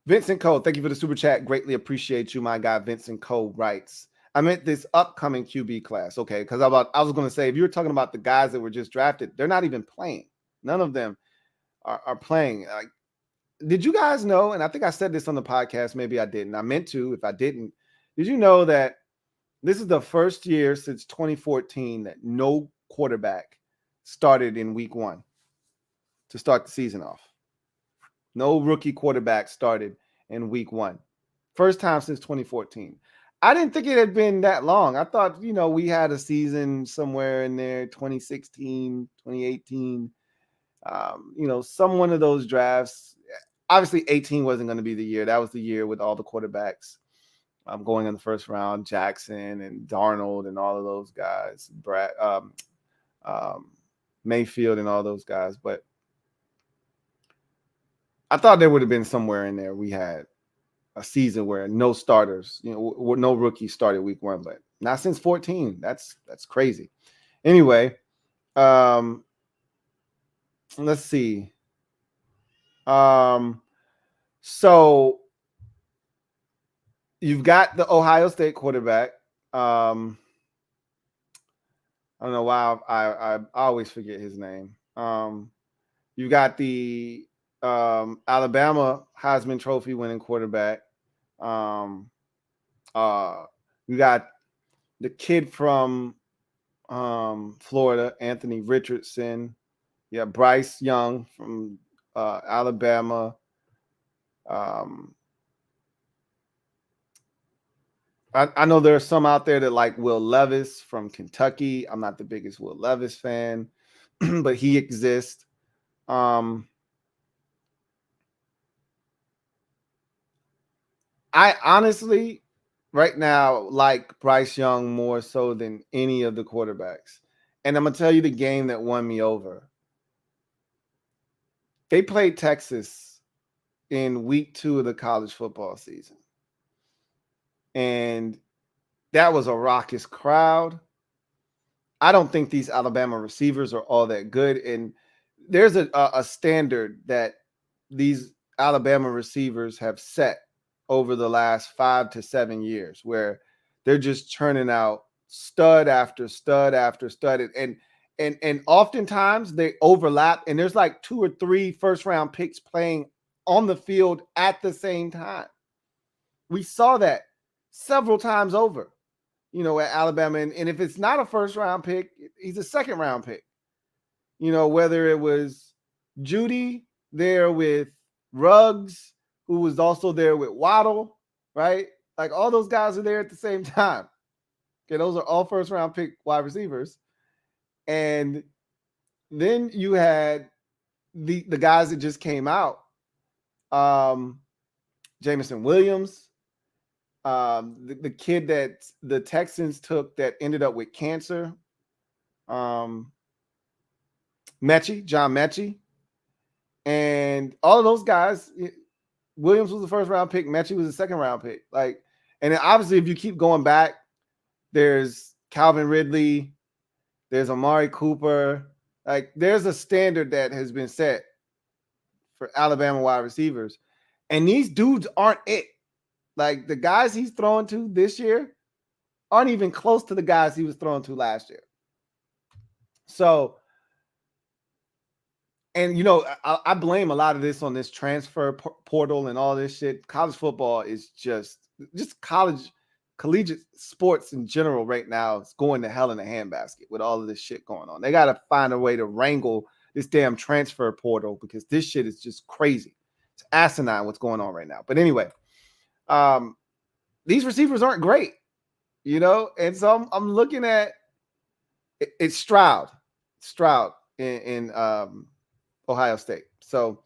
Vincent Cole, thank you for the super chat. Greatly appreciate you, my guy. Vincent Cole writes, I meant this upcoming QB class. Okay, because I was going to say, if you were talking about the guys that were just drafted, they're not even playing. None of them are playing. Did you guys know, and I think I said this on the podcast, maybe I didn't. I meant to. If I didn't, did you know that this is the first year since 2014 that no quarterback started in week 1 to start the season off? No rookie quarterback started in week 1. First time since 2014. I didn't think it had been that long. I thought, we had a season somewhere in there, 2016, 2018. Some one of those drafts. Obviously, 18 wasn't going to be the year. That was the year with all the quarterbacks going in the first round, Jackson and Darnold and all of those guys, Mayfield and all those guys. But I thought there would have been somewhere in there we had a season where no starters, no rookies started week 1, but not since 14. That's crazy. Anyway, let's see. So you've got the Ohio State quarterback. I don't know why I always forget his name. You got the Alabama Heisman Trophy winning quarterback. You got the kid from Florida, Anthony Richardson. Yeah, Bryce Young from Alabama. I know there are some out there that like Will Levis from Kentucky. I'm not the biggest Will Levis fan, but he exists. I honestly, right now, like Bryce Young more so than any of the quarterbacks. And I'm going to tell you the game that won me over. They played Texas in week 2 of the college football season. And that was a raucous crowd. I don't think these Alabama receivers are all that good. And there's a standard that these Alabama receivers have set over the last 5 to 7 years where they're just churning out stud after stud after stud. And oftentimes they overlap, and there's like 2 or 3 first-round picks playing on the field at the same time. We saw that several times over, at Alabama. And if it's not a first-round pick, he's a second-round pick. Whether it was Judy there with Ruggs, who was also there with Waddle, right? Like all those guys are there at the same time. Okay, those are all first-round pick wide receivers. And then you had the guys that just came out. Jameson Williams, the kid that the Texans took that ended up with cancer. John Mechie. And all of those guys, Williams was the first round pick, Mechie was the second round pick. And then obviously if you keep going back, there's Calvin Ridley, there's Amari Cooper. There's a standard that has been set for Alabama wide receivers. And these dudes aren't it. The guys he's throwing to this year aren't even close to the guys he was throwing to last year. So, and I blame a lot of this on this transfer portal and all this shit. College football is just collegiate sports in general right now is going to hell in a handbasket with all of this shit going on. They got to find a way to wrangle this damn transfer portal because this shit is just crazy. It's asinine what's going on right now. But anyway, these receivers aren't great, and so I'm looking at it's Stroud in Ohio State. So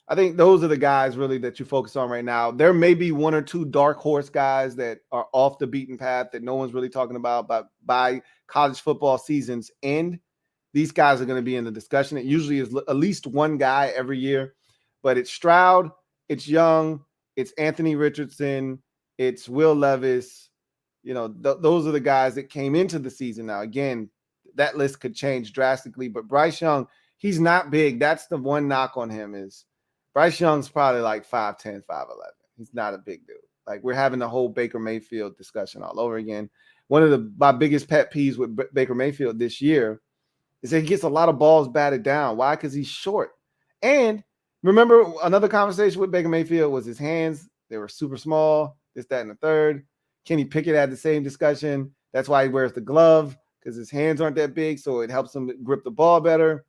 I think those are the guys really that you focus on right now. There may be 1 or 2 dark horse guys that are off the beaten path that no one's really talking about, but by college football season's end, these guys are going to be in the discussion. It usually is at least one guy every year, but it's Stroud, it's Young, it's Anthony Richardson, it's Will Levis. Those are the guys that came into the season. Now, again, that list could change drastically, but Bryce Young, he's not big. That's the one knock on him is Bryce Young's probably like 5'10", 5'11". He's not a big dude. We're having the whole Baker Mayfield discussion all over again. One of my biggest pet peeves with Baker Mayfield this year is that he gets a lot of balls batted down. Why? Because he's short. And remember another conversation with Baker Mayfield was his hands. They were super small, this, that, and the third. Kenny Pickett had the same discussion. That's why he wears the glove, because his hands aren't that big, so it helps him grip the ball better.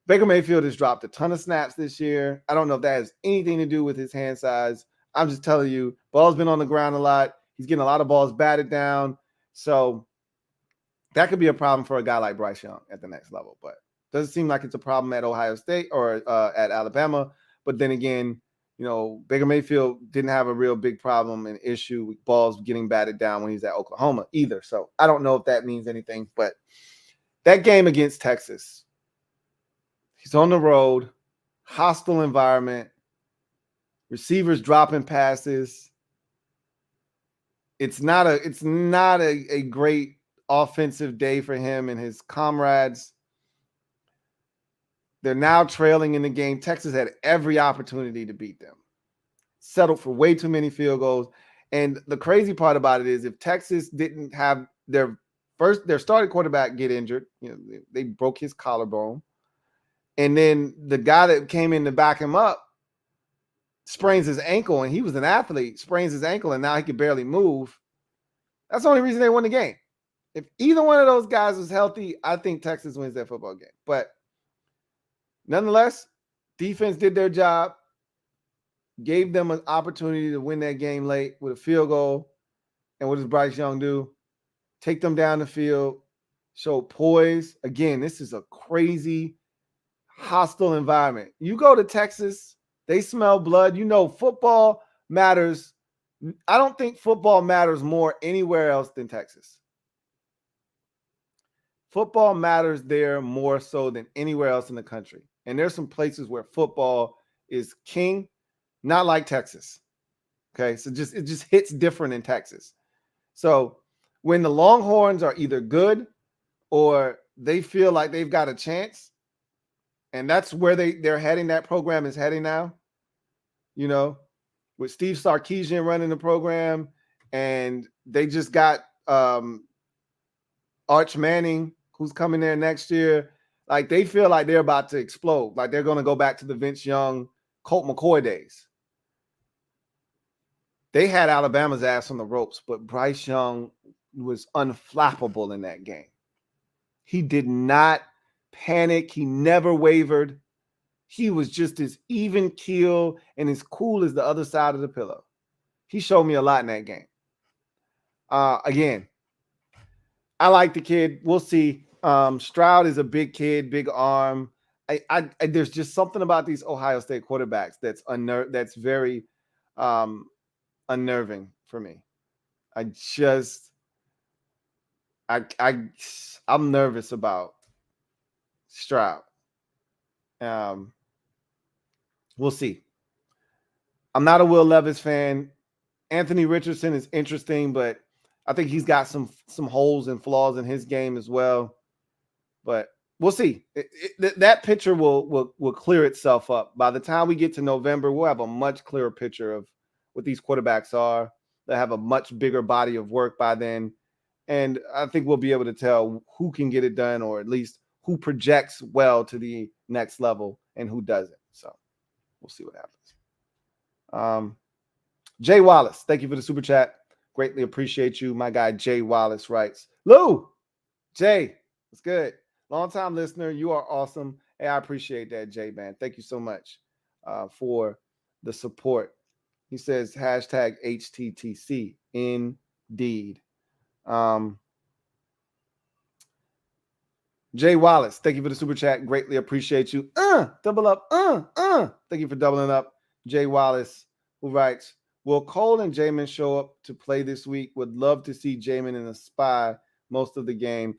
Baker Mayfield has dropped a ton of snaps this year. I don't know if that has anything to do with his hand size. I'm just telling you, ball's been on the ground a lot. He's getting a lot of balls batted down. So that could be a problem for a guy like Bryce Young at the next level. But it doesn't seem like it's a problem at Ohio State or at Alabama. But then again, Baker Mayfield didn't have a real big problem and issue with balls getting batted down when he's at Oklahoma either. So I don't know if that means anything. But that game against Texas, he's on the road, hostile environment, receivers dropping passes. It's not a great offensive day for him and his comrades. They're now trailing in the game. Texas had every opportunity to beat them. Settled for way too many field goals. And the crazy part about it is if Texas didn't have their starting quarterback get injured, they broke his collarbone. And then the guy that came in to back him up sprains his ankle, and he was an athlete, sprains his ankle, and now he can barely move. That's the only reason they won the game. If either one of those guys was healthy, I think Texas wins that football game. But nonetheless, defense did their job, gave them an opportunity to win that game late with a field goal. And what does Bryce Young do? Take them down the field, show poise. Again, this is a crazy hostile environment. You go to Texas, they smell blood. You know, football matters. I don't think football matters more anywhere else than Texas. Football matters there more so than anywhere else in the country. And there's some places where football is king, not like Texas. Okay, so it just hits different in Texas. So when the Longhorns are either good or they feel like they've got a chance, and that's where they're heading, that program is heading now, you know, with Steve Sarkisian running the program, and they just got Arch Manning, who's coming there next year. Like, they feel like they're about to explode. Like, they're going to go back to the Vince Young, Colt McCoy days. They had Alabama's ass on the ropes, but Bryce Young was unflappable in that game. He did not panic. He never wavered. He was just as even keel and as cool as the other side of the pillow. He showed me a lot in that game. Again, I like the kid. We'll see. Stroud is a big kid, big arm. There's just something about these Ohio State quarterbacks that's very unnerving for me. I'm nervous about Stroud. We'll see. I'm not a Will Levis fan. Anthony Richardson is interesting, but I think he's got some holes and flaws in his game as well. But we'll see. That picture will clear itself up. By the time we get to November, we'll have a much clearer picture of what these quarterbacks are. They'll have a much bigger body of work by then. And I think we'll be able to tell who can get it done, or at least who projects well to the next level and who doesn't. So we'll see what happens. Jay Wallace, thank you for the super chat. Greatly appreciate you. My guy Jay Wallace writes, Lou, Jay, what's good? Long-time listener. You are awesome. Hey, I appreciate that, Jay, man. Thank you so much for the support. He says, hashtag HTTC. Indeed. Jay Wallace, thank you for the super chat. Greatly appreciate you. Double up. Thank you for doubling up. Jay Wallace, who writes, will Cole and Jamin show up to play this week? Would love to see Jamin in a spy most of the game.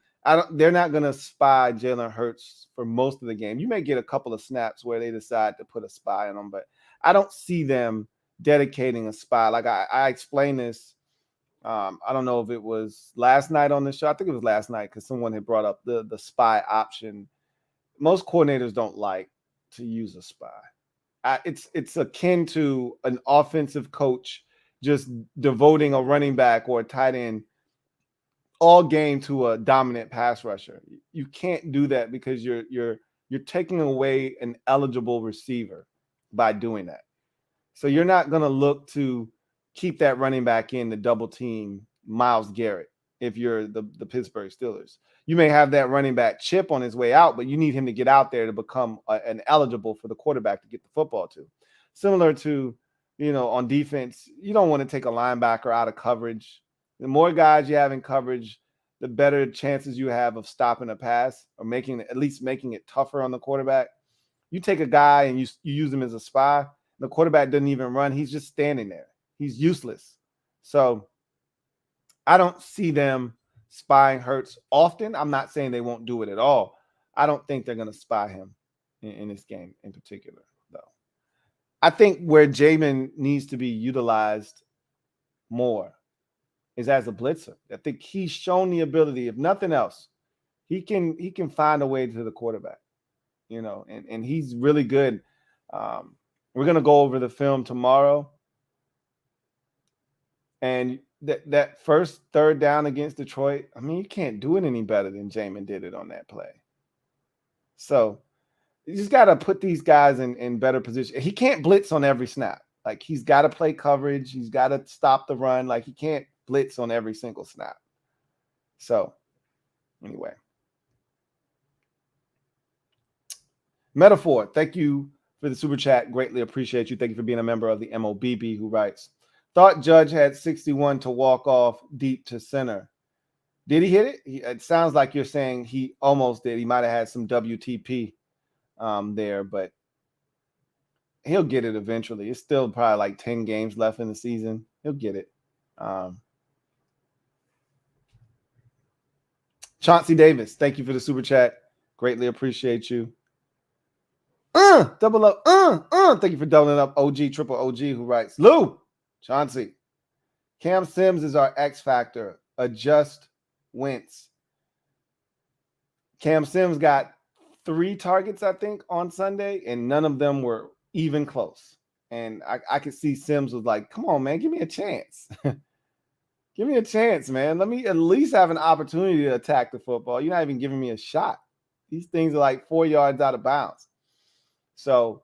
They're not going to spy Jalen Hurts for most of the game. You may get a couple of snaps where they decide to put a spy on them, but I don't see them dedicating a spy. Like I explained this. I don't know if it was last night on the show. I think it was last night because someone had brought up the spy option. Most coordinators don't like to use a spy. It's akin to an offensive coach just devoting a running back or a tight end all game to a dominant pass rusher. You can't do that because you're taking away an eligible receiver by doing that. So you're not going to look to keep that running back in the double team Myles Garrett if you're the Pittsburgh Steelers. You may have that running back chip on his way out, but you need him to get out there to become an eligible for the quarterback to get the football to. Similar to, on defense, you don't want to take a linebacker out of coverage. The more guys you have in coverage, the better chances you have of stopping a pass or at least making it tougher on the quarterback. You take a guy and you use him as a spy, the quarterback doesn't even run. He's just standing there. He's useless. So I don't see them spying Hurts often. I'm not saying they won't do it at all. I don't think they're going to spy him in this game in particular, though. I think where Jamin needs to be utilized more is as a blitzer. I think he's shown the ability, if nothing else, he can find a way to the quarterback, and he's really good. We're going to go over the film tomorrow. And that first third down against Detroit, I mean, you can't do it any better than Jamin did it on that play. So you just got to put these guys in better position. He can't blitz on every snap. Like, he's got to play coverage. He's got to stop the run. Like, he can't blitz on every single snap. So anyway. Metaphor, thank you for the super chat. Greatly appreciate you. Thank you for being a member of the MOBB, who writes, thought Judge had 61 to walk off deep to center. Did he hit it? It sounds like you're saying he almost did. He might have had some WTP. there, but he'll get it eventually. It's still probably like 10 games left in the season. He'll get it. Chauncey Davis, thank you for the super chat. Greatly appreciate you. Double up. Thank you for doubling up. OG, triple OG, who writes, Lou, Chauncey, Cam Sims is our X factor. Adjust Wentz. Cam Sims got 3 targets, I think, on Sunday, and none of them were even close. And I could see Sims was like, come on, man, give me a chance. Give me a chance, man. Let me at least have an opportunity to attack the football. You're not even giving me a shot. These things are like 4 yards out of bounds. So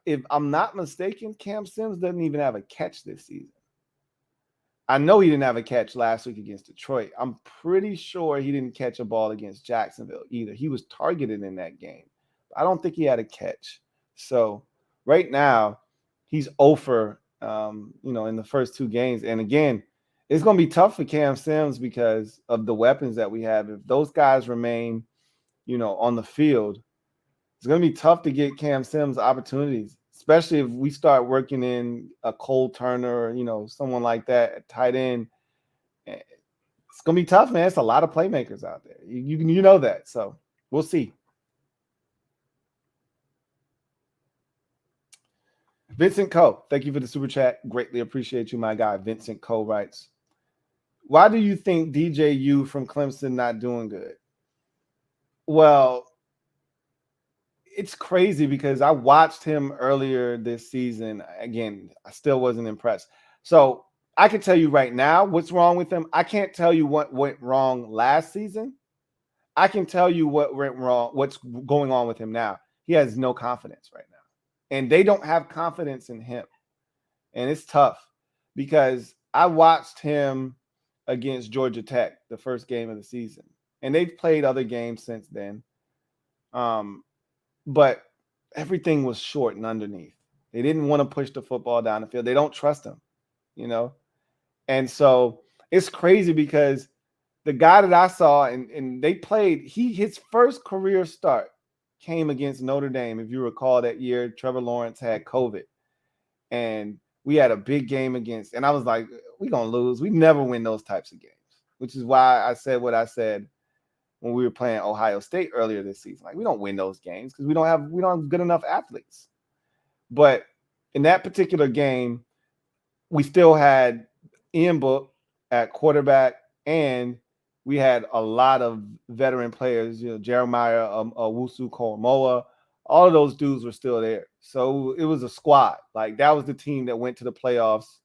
if I'm not mistaken, Cam Sims doesn't even have a catch this season. I know he didn't have a catch last week against Detroit. I'm pretty sure he didn't catch a ball against Jacksonville either. He was targeted in that game. I don't think he had a catch. So right now, he's 0 for, in the first 2 games. And again, it's going to be tough for Cam Sims because of the weapons that we have. If those guys remain, on the field, it's going to be tough to get Cam Sims opportunities, especially if we start working in a Cole Turner, someone like that at tight end. It's going to be tough, man. It's a lot of playmakers out there. You know that. So we'll see. Vincent Coe, thank you for the super chat. Greatly appreciate you, my guy. Vincent Coe writes, why do you think DJU from Clemson not doing good? Well, it's crazy because I watched him earlier this season. Again, I still wasn't impressed. So I can tell you right now what's wrong with him. I can't tell you what went wrong last season. I can tell you what went wrong, what's going on with him now. He has no confidence right now. And they don't have confidence in him. And it's tough because I watched him against Georgia Tech, the first game of the season. And they've played other games since then. But everything was short and underneath. They didn't want to push the football down the field. They don't trust him, And so it's crazy because the guy that I saw and they played, his first career start came against Notre Dame. If you recall that year, Trevor Lawrence had COVID. And we had a big game against, and I was like, we're going to lose. We never win those types of games, which is why I said what I said when we were playing Ohio State earlier this season. Like, we don't win those games because we don't have good enough athletes. But in that particular game, we still had Ian Book at quarterback, and we had a lot of veteran players, Jeremiah Owusu-Koramoah. All of those dudes were still there. So it was a squad. Like, that was the team that went to the playoffs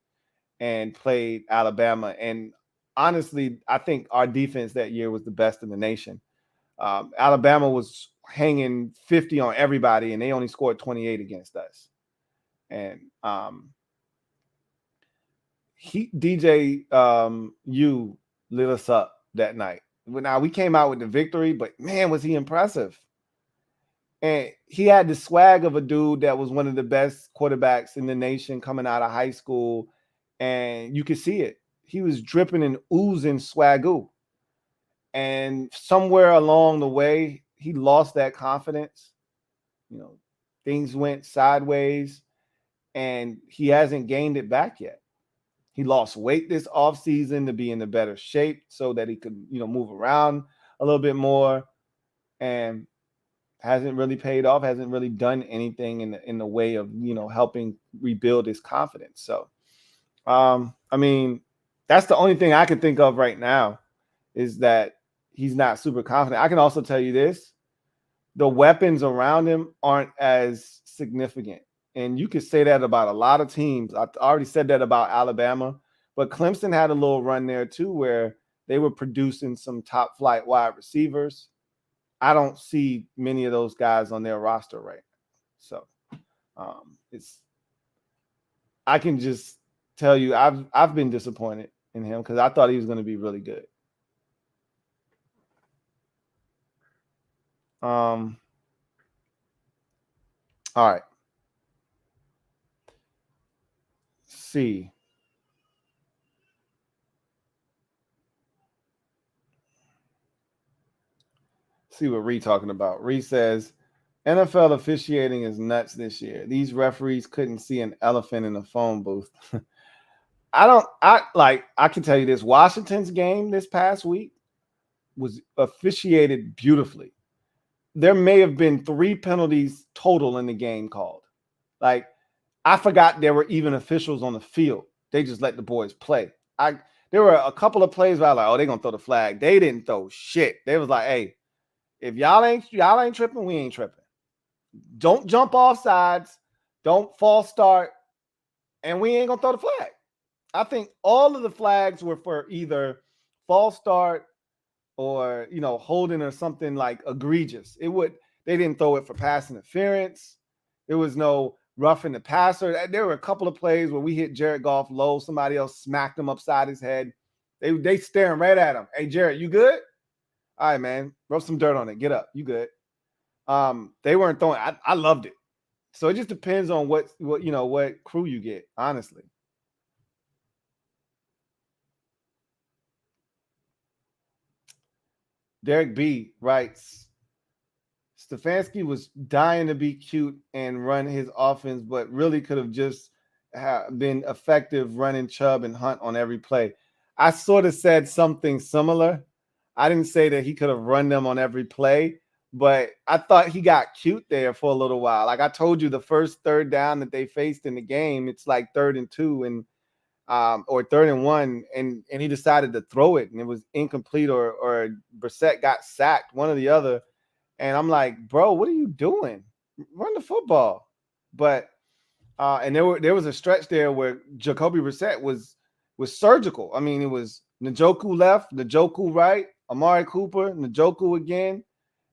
and played Alabama. And honestly, I think our defense that year was the best in the nation. Alabama was hanging 50 on everybody, and they only scored 28 against us. And DJ lit us up that night. Now, we came out with the victory, but man, was he impressive. And he had the swag of a dude that was one of the best quarterbacks in the nation coming out of high school. And you could see it. He was dripping and oozing swagoo. And somewhere along the way, he lost that confidence. Things went sideways, and he hasn't gained it back yet. He lost weight this offseason to be in a better shape so that he could, move around a little bit more, and hasn't really paid off, hasn't really done anything in the way of, helping rebuild his confidence. So, that's the only thing I can think of right now is that he's not super confident. I can also tell you this. The weapons around him aren't as significant. And you could say that about a lot of teams. I already said that about Alabama, but Clemson had a little run there too where they were producing some top flight wide receivers. I don't see many of those guys on their roster right now. So I can just tell you I've been disappointed in him because I thought he was going to be really good. All right. See what Ree talking about. Ree says, NFL officiating is nuts this year. These referees couldn't see an elephant in a phone booth. I can tell you this. Washington's game this past week was officiated beautifully. There may have been 3 penalties total in the game called. Like, I forgot there were even officials on the field. They just let the boys play. There were a couple of plays where I was like, oh, they're gonna throw the flag. They didn't throw shit. They was like, hey, if y'all ain't tripping, we ain't tripping. Don't jump off sides, don't false start, and we ain't gonna throw the flag. I think all of the flags were for either false start or holding or something like egregious. They didn't throw it for pass interference. There was no roughing the passer. There were a couple of plays where we hit Jared Goff low. Somebody else smacked him upside his head. They staring right at him. Hey, Jared, you good? All right, man. Rub some dirt on it. Get up. You good? They weren't throwing. I loved it. So it just depends on what crew you get, honestly. Derek B writes, Stefanski was dying to be cute and run his offense, but really could have just been effective running Chubb and Hunt on every play. I sort of said something similar. I didn't say that he could have run them on every play, but I thought he got cute there for a little while. Like I told you, the first third down that they faced in the game, it's like 3rd and 2 and or 3rd and 1, and he decided to throw it, and it was incomplete, or Brissett got sacked, one or the other. And I'm like, bro, what are you doing? Run the football. But and there was a stretch there where Jacoby Brissett was surgical. I mean, it was Njoku left, Njoku right, Amari Cooper, Njoku again,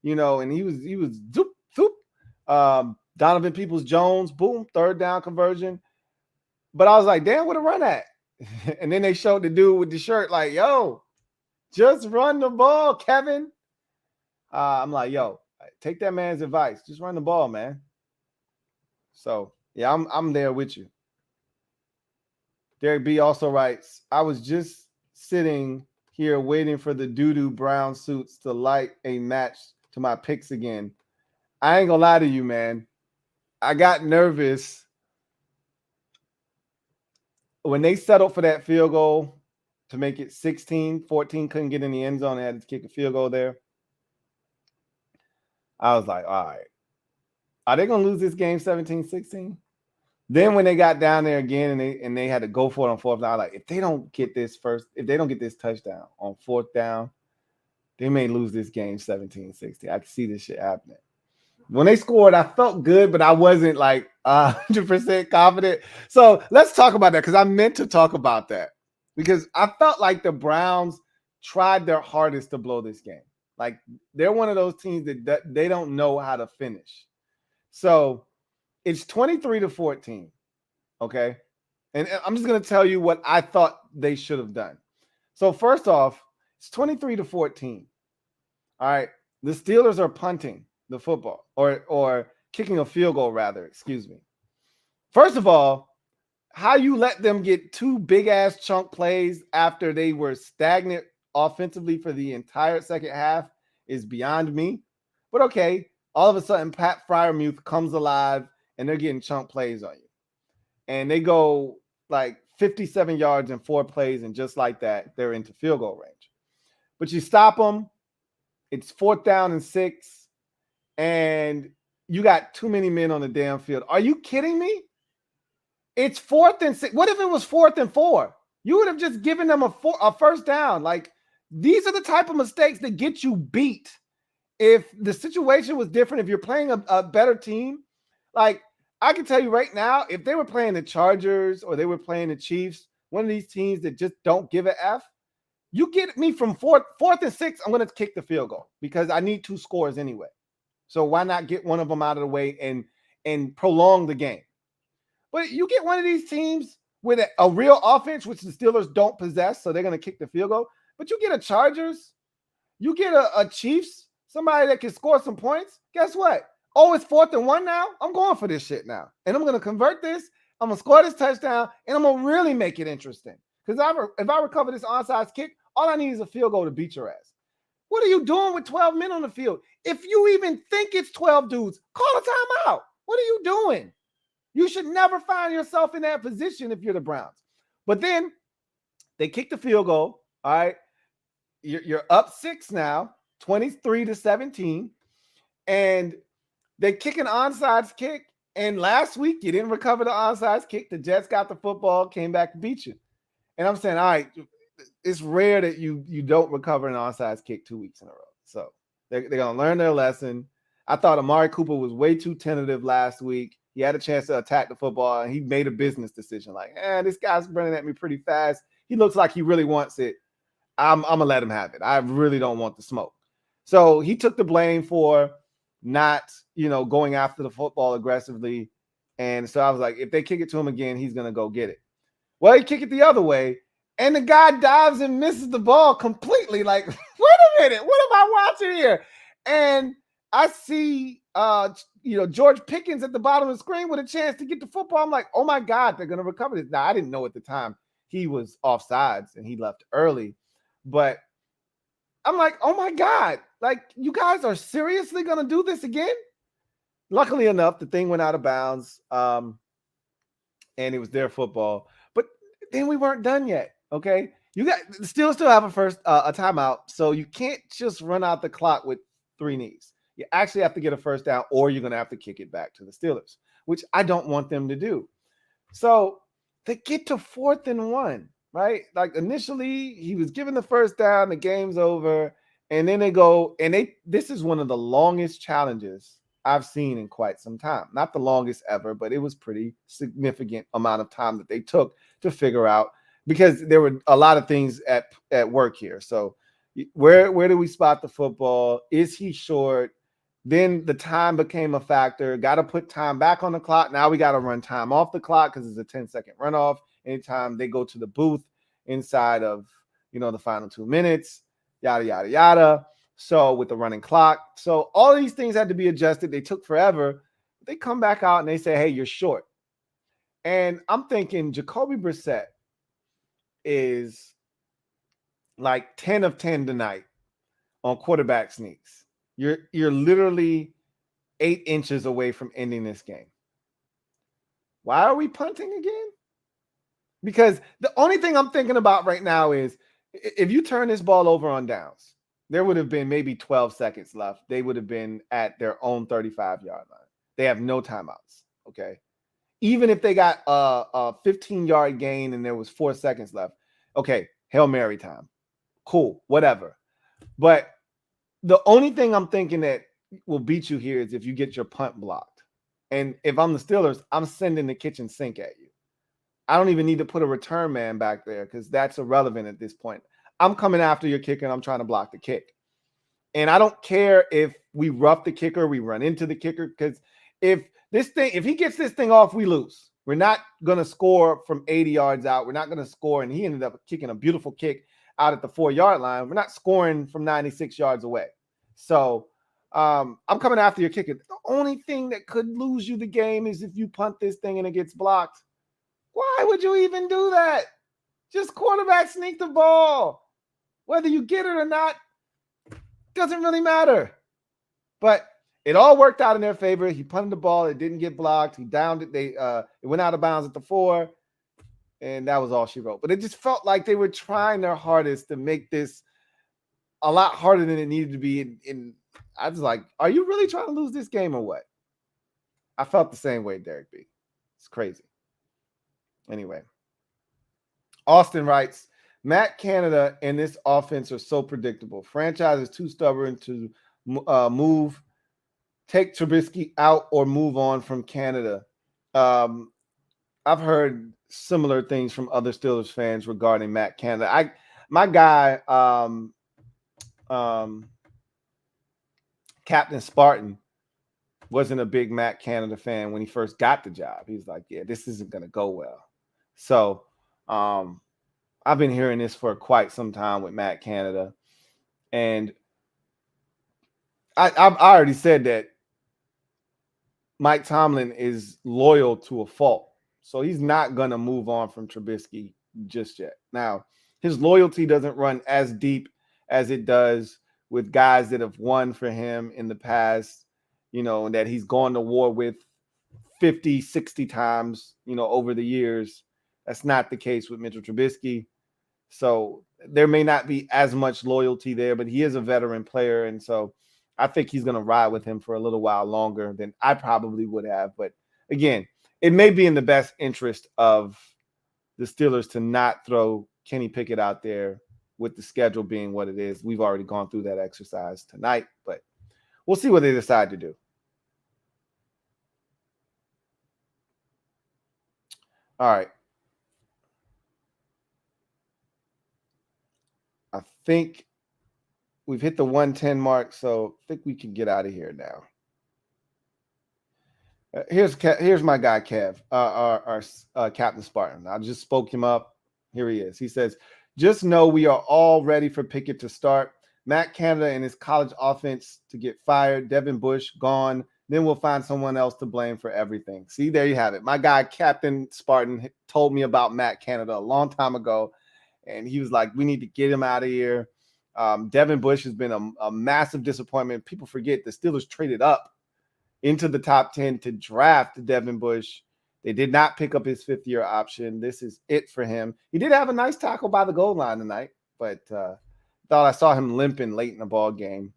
and he was zoop, zoop. Donovan Peoples-Jones, boom, 3rd down conversion. But I was like, damn, what a run at. And then they showed the dude with the shirt like, yo, just run the ball, Kevin. I'm like, yo, take that man's advice. Just run the ball, man. So, yeah, I'm there with you. Derek B also writes, I was just sitting here waiting for the doo-doo brown suits to light a match to my picks again. I ain't gonna lie to you, man. I got nervous when they settled for that field goal to make it 16-14, couldn't get in the end zone. They had to kick a field goal there. I was like, all right, are they going to lose this game 17-16? Then when they got down there again and they had to go for it on 4th down, like, if they don't get this touchdown on 4th down, they may lose this game 17-16. I can see this shit happening. When they scored, I felt good, but I wasn't like 100% confident. So let's talk about that, because I meant to talk about that, because I felt like the Browns tried their hardest to blow this game. Like, they're one of those teams that they don't know how to finish. So it's 23-14, okay? And I'm just going to tell you what I thought they should have done. So first off, it's 23-14. All right, the Steelers are punting the football, or kicking a field goal, rather, excuse me. First of all, how you let them get 2 big-ass chunk plays after they were stagnant offensively for the entire second half is beyond me. But okay, all of a sudden, Pat Freiermuth comes alive, and they're getting chunk plays on you. And they go like 57 yards in 4 plays, and just like that, they're into field goal range. But you stop them, it's 4th down and 6, and you got too many men on the damn field. Are you kidding me? It's 4th and 6. What if it was 4th and 4? You would have just given them a first down. Like, these are the type of mistakes that get you beat. If the situation was different, if you're playing a better team, like, I can tell you right now, if they were playing the Chargers or they were playing the Chiefs, one of these teams that just don't give a F, you get me from 4th and 6, I'm going to kick the field goal because I need 2 scores anyway. So why not get one of them out of the way and prolong the game? But you get one of these teams with a real offense, which the Steelers don't possess, so they're going to kick the field goal. But you get a Chargers, you get a Chiefs, somebody that can score some points. Guess what? Oh, it's 4th and 1 now? I'm going for this shit now. And I'm going to convert this. I'm going to score this touchdown, and I'm going to really make it interesting. Because if I recover this onside kick, all I need is a field goal to beat your ass. What are you doing with 12 men on the field? If you even think it's 12 dudes, call a timeout. What are you doing? You should never find yourself in that position if you're the Browns. But then they kick the field goal. All right. You're up 6 now, 23-17. And they kick an onside kick. And last week, you didn't recover the onside kick. The Jets got the football, came back and beat you. And I'm saying, all right, it's rare that you don't recover an onside kick 2 weeks in a row. So they're going to learn their lesson. I thought Amari Cooper was way too tentative last week. He had a chance to attack the football, and he made a business decision. Like, this guy's running at me pretty fast. He looks like he really wants it. I'm going to let him have it. I really don't want the smoke. So he took the blame for not, going after the football aggressively. And so I was like, if they kick it to him again, he's going to go get it. Well, he kicked it the other way, and the guy dives and misses the ball completely. Like, wait a minute, what am I watching here? And I see, George Pickens at the bottom of the screen with a chance to get the football. I'm like, oh my God, they're going to recover this. Now, I didn't know at the time he was offsides and he left early, but I'm like, oh my God, like, you guys are seriously going to do this again? Luckily enough, the thing went out of bounds, and it was their football. But then we weren't done yet, okay? You got still have a timeout, so you can't just run out the clock with 3 knees. You actually have to get a first down, or you're going to have to kick it back to the Steelers, which I don't want them to do. So they get to 4th and 1, right? Like, initially, he was given the first down, the game's over, and then they go, and this is one of the longest challenges I've seen in quite some time. Not the longest ever, but it was pretty significant amount of time that they took to figure out, because there were a lot of things at work here. So where do we spot the football? Is he short? Then the time became a factor. Got to put time back on the clock. Now we got to run time off the clock because it's a 10-second runoff. Anytime they go to the booth inside of, the final 2 minutes, yada, yada, yada. So with the running clock. So all these things had to be adjusted. They took forever. They come back out and they say, hey, you're short. And I'm thinking Jacoby Brissett is like 10 of 10 tonight on quarterback sneaks. You're literally 8 inches away from ending this game. Why are we punting again? Because the only thing I'm thinking about right now is if you turn this ball over on downs, there would have been maybe 12 seconds left. They would have been at their own 35-yard line. They have no timeouts, okay? Even if they got a 15-yard gain and there was 4 seconds left, okay, Hail Mary time. Cool, whatever. But the only thing I'm thinking that will beat you here is if you get your punt blocked. And if I'm the Steelers, I'm sending the kitchen sink at you. I don't even need to put a return man back there because that's irrelevant at this point. I'm coming after your kicker and I'm trying to block the kick. And I don't care if we rough the kicker, we run into the kicker, because if he gets this thing off, we lose. We're not going to score from 80 yards out. We're not going to score. And he ended up kicking a beautiful kick out at the 4-yard line. We're not scoring from 96 yards away. So I'm coming after your kicker. The only thing that could lose you the game is if you punt this thing and it gets blocked. Why would you even do that? Just quarterback sneak the ball. Whether you get it or not, doesn't really matter. But it all worked out in their favor. He punted the ball. It didn't get blocked. He downed it. It went out of bounds at the 4. And that was all she wrote. But it just felt like they were trying their hardest to make this a lot harder than it needed to be. I was like, are you really trying to lose this game or what? I felt the same way, Derek B. It's crazy. Anyway, Austin writes, Matt Canada and this offense are so predictable. Franchise is too stubborn to take Trubisky out or move on from Canada. I've heard similar things from other Steelers fans regarding Matt Canada. My guy, Captain Spartan, wasn't a big Matt Canada fan when he first got the job. He's like, yeah, this isn't going to go well. So I've been hearing this for quite some time with Matt Canada. And I already said that Mike Tomlin is loyal to a fault. So he's not going to move on from Trubisky just yet. Now, his loyalty doesn't run as deep as it does with guys that have won for him in the past, and that he's gone to war with 50, 60 times, over the years. That's not the case with Mitchell Trubisky. So there may not be as much loyalty there, but he is a veteran player. And so I think he's going to ride with him for a little while longer than I probably would have. But again, it may be in the best interest of the Steelers to not throw Kenny Pickett out there with the schedule being what it is. We've already gone through that exercise tonight, but we'll see what they decide to do. All right. I think we've hit the 110 mark, so I think we can get out of here now. Here's my guy, Kev, our Captain Spartan. I just spoke him up. Here he is. He says, just know we are all ready for Pickett to start. Matt Canada and his college offense to get fired. Devin Bush gone. Then we'll find someone else to blame for everything. See, there you have it. My guy, Captain Spartan, told me about Matt Canada a long time ago, and he was like, we need to get him out of here. Devin Bush has been a massive disappointment. People forget the Steelers traded up into the top 10 to draft Devin Bush. They did not pick up his fifth-year option. This is it for him. He did have a nice tackle by the goal line tonight, but thought I saw him limping late in the ball game.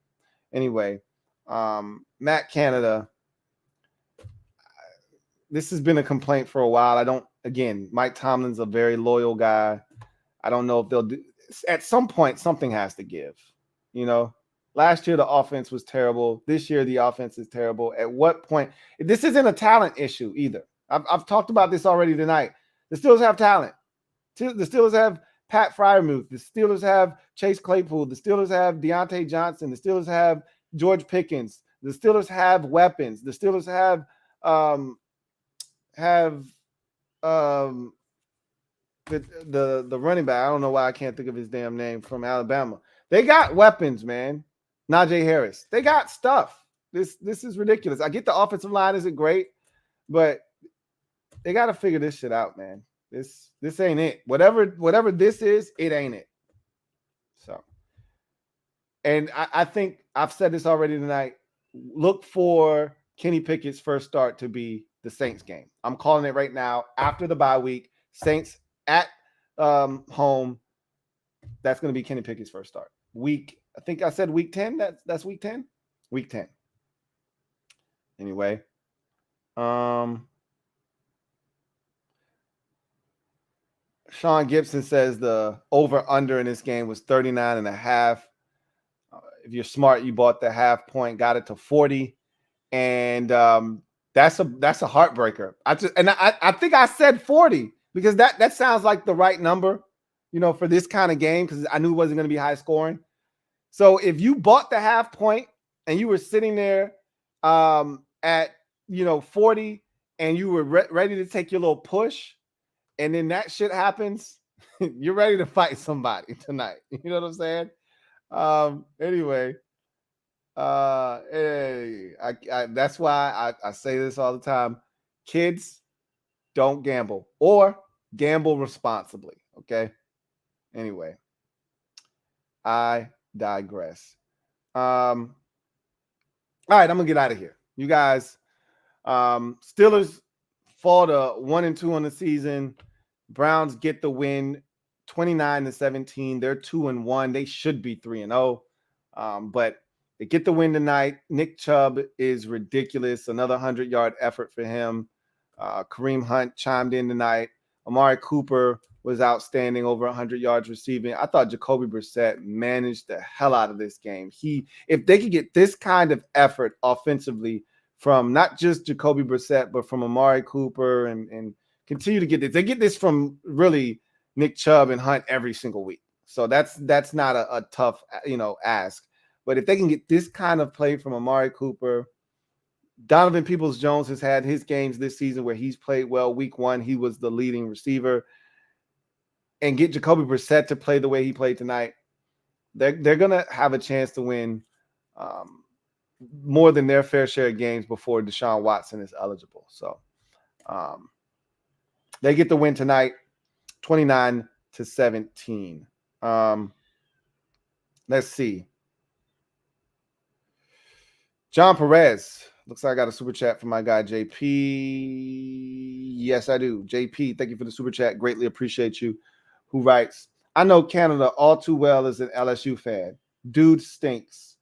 Anyway, Matt Canada, this has been a complaint for a while. Mike Tomlin's a very loyal guy. I don't know if they'll do – at some point, something has to give, Last year, the offense was terrible. This year, the offense is terrible. At what point – this isn't a talent issue either. I've talked about this already tonight. The Steelers have talent. The Steelers have Pat Freiermuth. The Steelers have Chase Claypool. The Steelers have Deontay Johnson. The Steelers have George Pickens. The Steelers have weapons. The Steelers have the running back. I don't know why I can't think of his damn name, from Alabama. They got weapons, man. Najee Harris. They got stuff. This is ridiculous. I get the offensive line isn't great, but they got to figure this shit out, man. This ain't it. Whatever this is, it ain't it. So, and I think I've said this already tonight. Look for Kenny Pickett's first start to be the Saints game. I'm calling it right now. After the bye week, Saints at home. That's going to be Kenny Pickett's first start. I think I said week 10. That's week 10. Week 10. Anyway, Sean Gibson says the over-under in this game was 39.5. If you're smart, you bought the half point, got it to 40. And that's a heartbreaker. I think I said 40 because that sounds like the right number, for this kind of game, because I knew it wasn't going to be high scoring. So if you bought the half point and you were sitting there at 40 and you were ready to take your little push, and then that shit happens, you're ready to fight somebody tonight. You know what I'm saying? Anyway, that's why I say this all the time. Kids, don't gamble, or gamble responsibly. Okay. Anyway, I digress. All right, I'm gonna get out of here. You guys, Steelers fall to 1-2 on the season. Browns get the win, 29-17. They're 2-1. They should be 3-0. But they get the win tonight. Nick Chubb is ridiculous. Another 100-yard effort for him. Kareem Hunt chimed in tonight. Amari Cooper was outstanding, over 100 yards receiving. I thought Jacoby Brissett managed the hell out of this game. If they could get this kind of effort offensively from not just Jacoby Brissett, but from Amari Cooper and continue to get this. They get this from really Nick Chubb and Hunt every single week. So that's not a tough, ask. But if they can get this kind of play from Amari Cooper, Donovan Peoples-Jones has had his games this season where he's played well. Week 1, he was the leading receiver. And get Jacoby Brissett to play the way he played tonight, they're going to have a chance to win more than their fair share of games before Deshaun Watson is eligible. So they get the win tonight, 29-17. Let's see. John Perez. Looks like I got a super chat from my guy, JP. Yes, I do. JP, thank you for the super chat. Greatly appreciate you. Who writes, I know Canada all too well as an LSU fan. Dude stinks.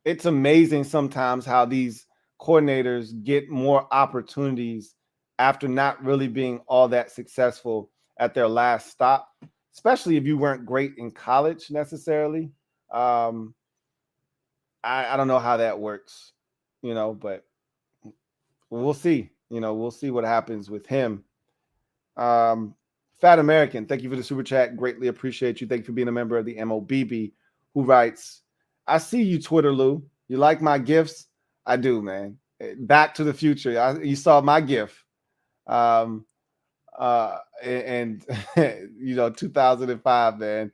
It's amazing sometimes how these coordinators get more opportunities after not really being all that successful at their last stop, especially if you weren't great in college necessarily. I don't know how that works, but we'll see. We'll see what happens with him. Fat American, thank you for the super chat. Greatly appreciate you. Thank you for being a member of the MOBB, who writes, I see you, Twitter Lou. You like my gifts? I do, man. Back to the Future. You saw my gif. And 2005, man.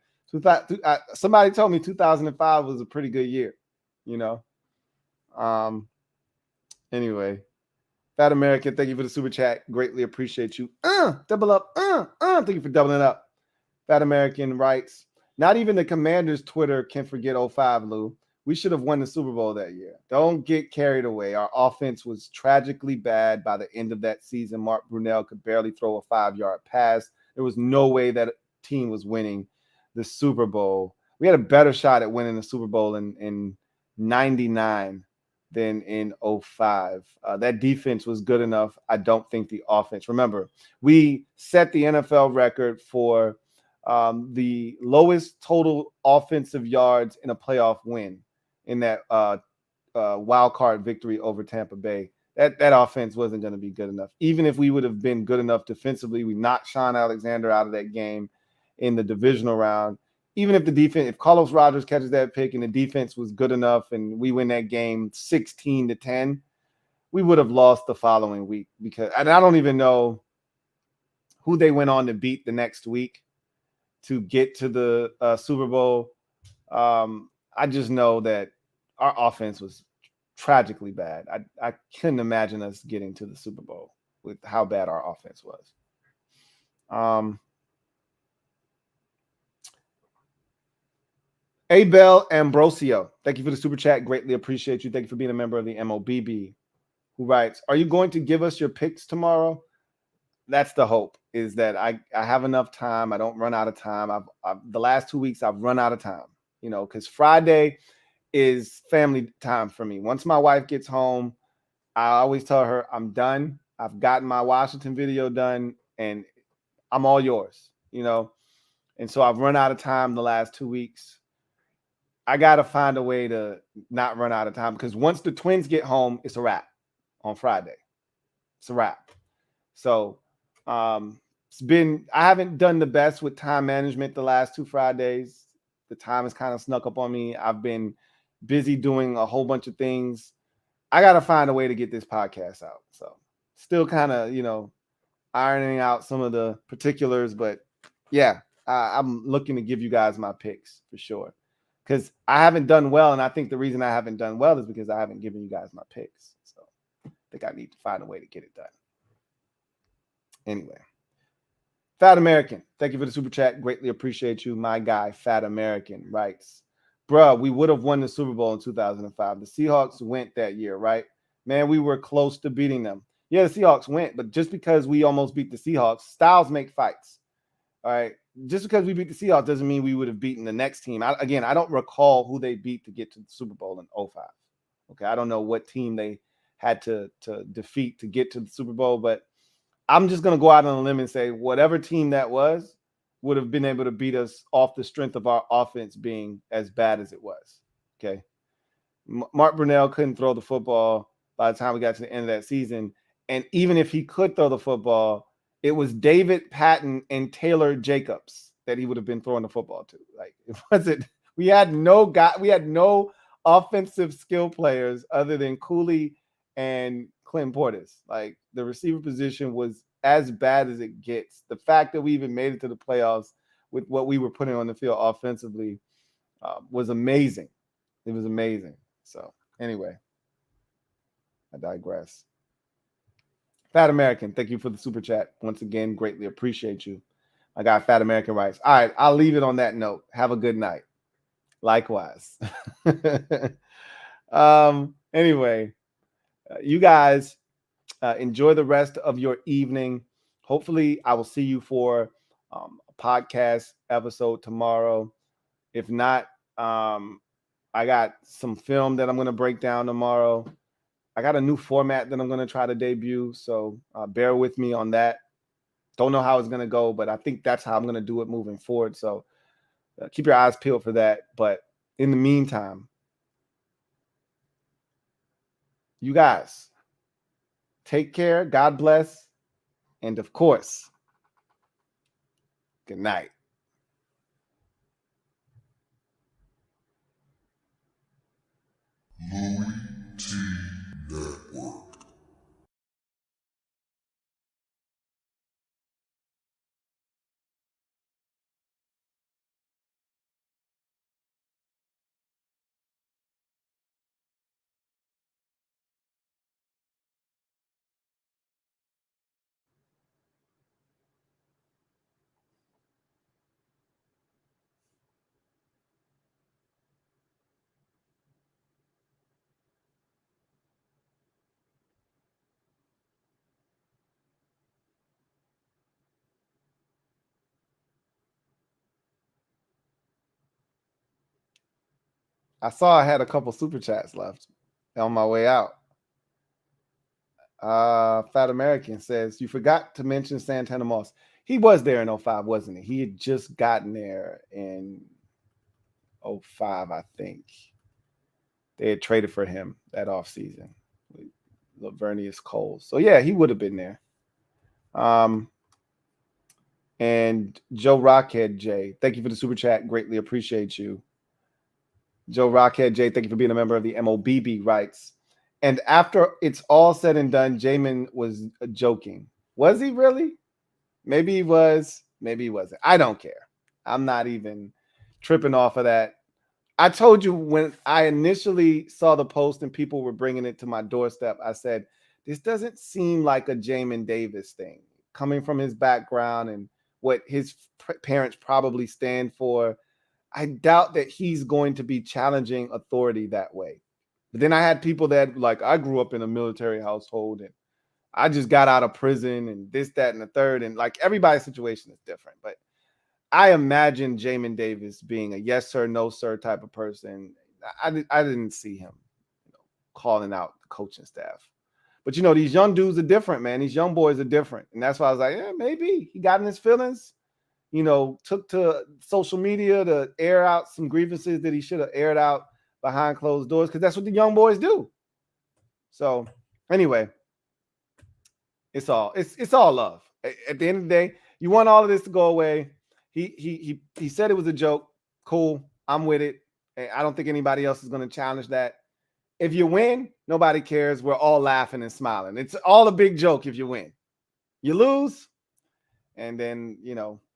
Somebody told me 2005 was a pretty good year, Anyway, Fat American, thank you for the super chat. Greatly appreciate you. Double up. Thank you for doubling up. Fat American writes, not even the Commanders' Twitter can forget 05, Lou. We should have won the Super Bowl that year. Don't get carried away. Our offense was tragically bad by the end of that season. Mark Brunell could barely throw a 5-yard pass. There was no way that team was winning the Super Bowl. We had a better shot at winning the Super Bowl in 99 than in 05. That defense was good enough. I don't think the offense. Remember, we set the NFL record for the lowest total offensive yards in a playoff win in that wild card victory over Tampa Bay. That offense wasn't going to be good enough. Even if we would have been good enough defensively, we knocked Sean Alexander out of that game in the divisional round. Even if the defense, if Carlos Rogers catches that pick and the defense was good enough and we win that game 16-10, we would have lost the following week and I don't even know who they went on to beat the next week to get to the Super Bowl. I just know that our offense was tragically bad. I couldn't imagine us getting to the Super Bowl with how bad our offense was. Abel Ambrosio, thank you for the super chat. Greatly appreciate you. Thank you for being a member of the MOBB, who writes, are you going to give us your picks tomorrow? That's the hope, is that I have enough time. I don't run out of time. The last 2 weeks, I've run out of time, because Friday is family time for me. Once my wife gets home, I always tell her I'm done. I've gotten my Washington video done and I'm all yours, And so I've run out of time the last 2 weeks. I got to find a way to not run out of time because once the Twins get home, it's a wrap on Friday. It's a wrap. So I haven't done the best with time management the last 2 Fridays. The time has kind of snuck up on me. I've been busy doing a whole bunch of things. I got to find a way to get this podcast out. So still kind of, ironing out some of the particulars, but yeah, I'm looking to give you guys my picks for sure. Because I haven't done well, and I think the reason I haven't done well is because I haven't given you guys my picks. So I think I need to find a way to get it done. Anyway, Fat American, thank you for the super chat. Greatly appreciate you. My guy, Fat American, writes, bruh, we would have won the Super Bowl in 2005. The Seahawks went that year, right? Man, we were close to beating them. Yeah, the Seahawks went, but just because we almost beat the Seahawks, styles make fights. All right. Just because we beat the Seahawks doesn't mean we would have beaten the next team. I don't recall who they beat to get to the Super Bowl in 05. Okay. I don't know what team they had to defeat to get to the Super Bowl, but I'm just going to go out on a limb and say whatever team that was would have been able to beat us off the strength of our offense being as bad as it was. Okay. Mark Brunell couldn't throw the football by the time we got to the end of that season. And even if he could throw the football, it was David Patton and Taylor Jacobs that he would have been throwing the football to. Like it wasn't. We had no offensive skill players other than Cooley and Clinton Portis. Like the receiver position was as bad as it gets. The fact that we even made it to the playoffs with what we were putting on the field offensively was amazing. It was amazing. So anyway, I digress. Fat American, thank you for the super chat. Once again, greatly appreciate you. I got Fat American writes, all right, I'll leave it on that note. Have a good night. Likewise. Anyway, you guys enjoy the rest of your evening. Hopefully, I will see you for a podcast episode tomorrow. If not, I got some film that I'm going to break down tomorrow. I got a new format that I'm going to try to debut. So bear with me on that. Don't know how it's going to go, but I think that's how I'm going to do it moving forward. So keep your eyes peeled for that. But in the meantime, you guys take care. God bless. And of course, good night. LouieTeeNetwork. I saw I had a couple super chats left on my way out. Fat American says, you forgot to mention Santana Moss. He was there in 05, wasn't he? He had just gotten there in 05, I think. They had traded for him that offseason with Lavernius Cole. So, yeah, he would have been there. And Joe Rockhead J, thank you for the super chat. Greatly appreciate you. Joe Rockhead J, thank you for being a member of the MOBB rights. And after it's all said and done, Jamin was joking. Was he really? Maybe he was. Maybe he wasn't. I don't care. I'm not even tripping off of that. I told you when I initially saw the post and people were bringing it to my doorstep, I said, this doesn't seem like a Jamin Davis thing. Coming from his background and what his parents probably stand for, I doubt that he's going to be challenging authority that way. But then I had people that like, I grew up in a military household and I just got out of prison and this, that, and the third. And like everybody's situation is different. But I imagine Jamin Davis being a yes, sir, no, sir type of person. I didn't see him calling out the coaching staff. But, these young dudes are different, man. These young boys are different. And that's why I was like, yeah, maybe he got in his feelings, took to social media to air out some grievances that he should have aired out behind closed doors because that's what the young boys do. So anyway, it's all love. At the end of the day, you want all of this to go away. He said it was a joke. Cool. I'm with it. I don't think anybody else is going to challenge that. If you win, nobody cares. We're all laughing and smiling. It's all a big joke if you win. You lose, and then,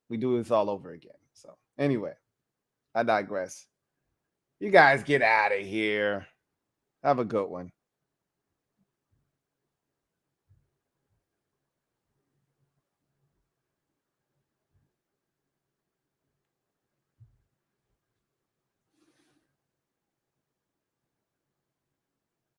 we do this all over again. So anyway, I digress. You guys get out of here. Have a good one.